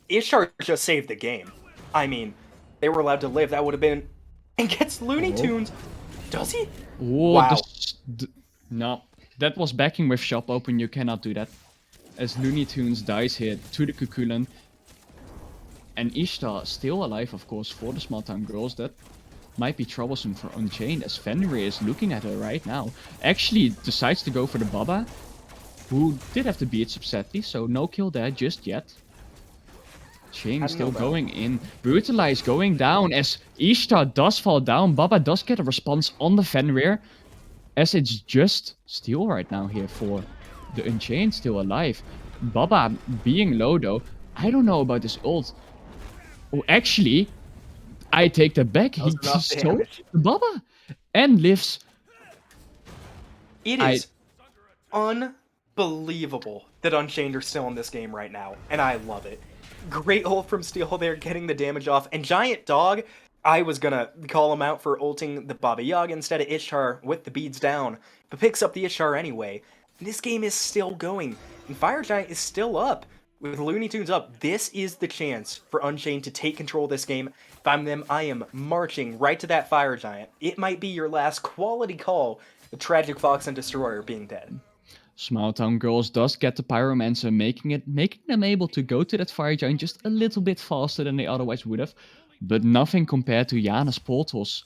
Ishtar just saved the game. I mean, they were allowed to live. That would have been... And gets Looney Tunes. Does he? Oh, wow. No, that was backing with shop open. You cannot do that. As Looney Tunes dies here to the Kukulin. And Ishtar still alive, of course, for the Small Town Girls. That might be troublesome for Unchained, as Fenrir is looking at her right now. Actually decides to go for the Baba, who did have to beat Subsetti, so no kill there just yet. Ching still going in. Brutalize going down as Ishtar does fall down. Baba does get a response on the Fenrir, as it's just Steel right now here for the Unchained still alive. Baba being low though. I don't know about this ult. Oh, actually, I take that back. He just stole the Baba and lives. It is unbelievable that Unchained are still in this game right now, and I love it. Great ult from Steel there, getting the damage off. And Giant Dog, I was gonna call him out for ulting the Baba Yaga instead of Ishtar with the beads down, but picks up the Ishtar anyway. And this game is still going, and Fire Giant is still up. With Looney Tunes up, this is the chance for Unchained to take control of this game. If I'm them, I am marching right to that Fire Giant. It might be your last quality call, the Tragic Fox and Destroyer being dead. Small Town Girls does get the Pyromancer, making them able to go to that Fire Giant just a little bit faster than they otherwise would have, but nothing compared to Yana's portals.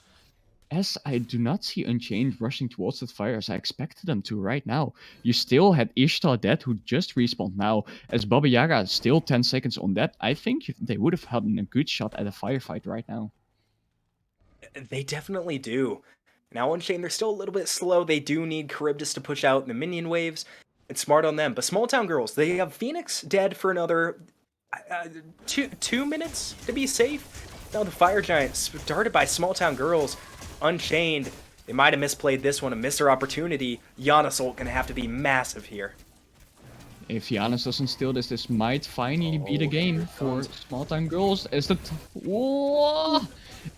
As I do not see Unchained rushing towards that fire as I expected them to right now. You still had Ishtar dead, who just respawned now. As Baba Yaga is still 10 seconds on that, I think they would have had a good shot at a firefight right now. They definitely do. Now Unchained, they're still a little bit slow. They do need Charybdis to push out the minion waves. It's smart on them. But Small Town Girls, they have Phoenix dead for another 2 minutes to be safe. Now the Fire Giant started by Small Town Girls. Unchained, they might have misplayed this one, a missed their opportunity. Giannis ult gonna have to be massive here. If Giannis doesn't steal this might finally be the game for Small Town Girls. As the whoa!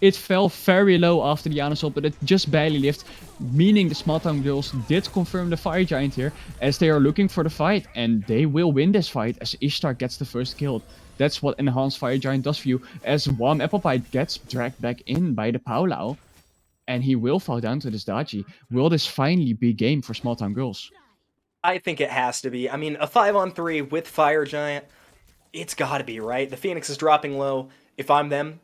It fell very low after the Giannis ult, but it just barely lived, meaning the Small Town Girls did confirm the Fire Giant here, as they are looking for the fight, and they will win this fight as Ishtar gets the first kill. That's what Enhanced Fire Giant does for you, as Warm Apple Pie gets dragged back in by the Paolao, and he will fall down to this Daji. Will this finally be game for Small Town Girls? I think it has to be. I mean, a 5-on-3 with Fire Giant, it's gotta be, right? The Phoenix is dropping low. If I'm them,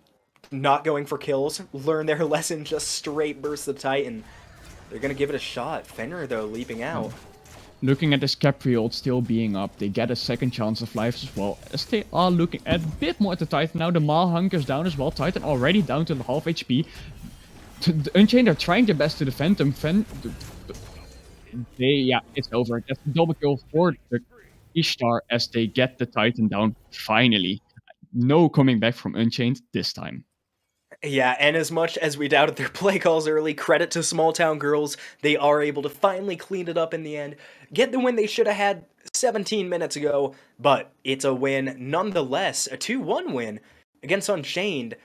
not going for kills, learn their lesson, just straight burst the Titan. They're gonna give it a shot. Fenrir, though, leaping out. Looking at this Capri ult still being up, they get a second chance of life as well, as they are looking at a bit more at the Titan now. The Maul hunkers down as well. Titan already down to the half HP. Unchained are trying their best to defend them. Yeah, it's over. That's a double kill for the Ishtar as they get the Titan down finally. No coming back from Unchained this time. Yeah, and as much as we doubted their play calls early, credit to Small Town Girls, they are able to finally clean it up in the end, get the win they should have had 17 minutes ago, but it's a win nonetheless, a 2-1 win against Unchained,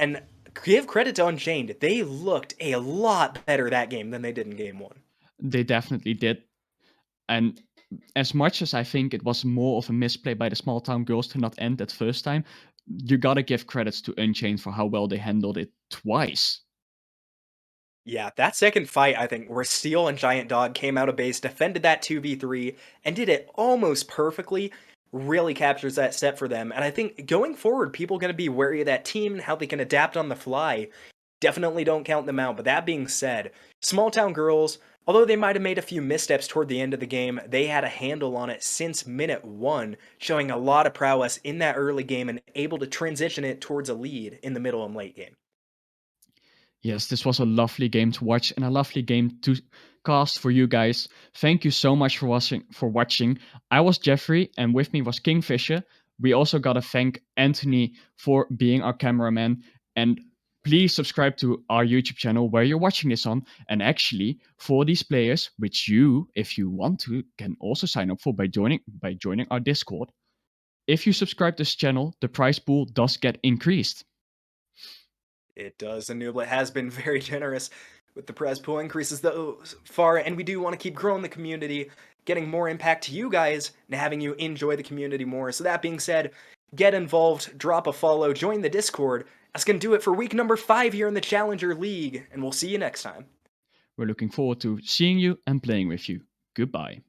and give credit to Unchained, they looked a lot better that game than they did in Game 1. They definitely did. And as much as I think it was more of a misplay by the Small Town Girls to not end that first time, you gotta give credits to Unchained for how well they handled it twice. Yeah, that second fight, I think, where Steel and Giant Dog came out of base, defended that 2v3, and did it almost perfectly, really captures that set for them. And I think going forward, people are going to be wary of that team and how they can adapt on the fly. Definitely don't count them out. But that being said, Small Town Girls, although they might have made a few missteps toward the end of the game, they had a handle on it since minute 1, showing a lot of prowess in that early game and able to transition it towards a lead in the middle and late game. Yes, this was a lovely game to watch and a lovely game to cast for you guys. Thank you so much for watching. I was Jeffrey, and with me was KingFsher. We also gotta thank Anthony for being our cameraman. And please subscribe to our YouTube channel where you're watching this on. And actually, for these players, which you, if you want to, can also sign up for by joining our Discord. If you subscribe to this channel, the prize pool does get increased. It does, and Nublet has been very generous with the prize pool increases though far, and we do want to keep growing the community, getting more impact to you guys, and having you enjoy the community more. So that being said, get involved, drop a follow, join the Discord. That's going to do it for week number 5 here in the Challenger League, and we'll see you next time. We're looking forward to seeing you and playing with you. Goodbye.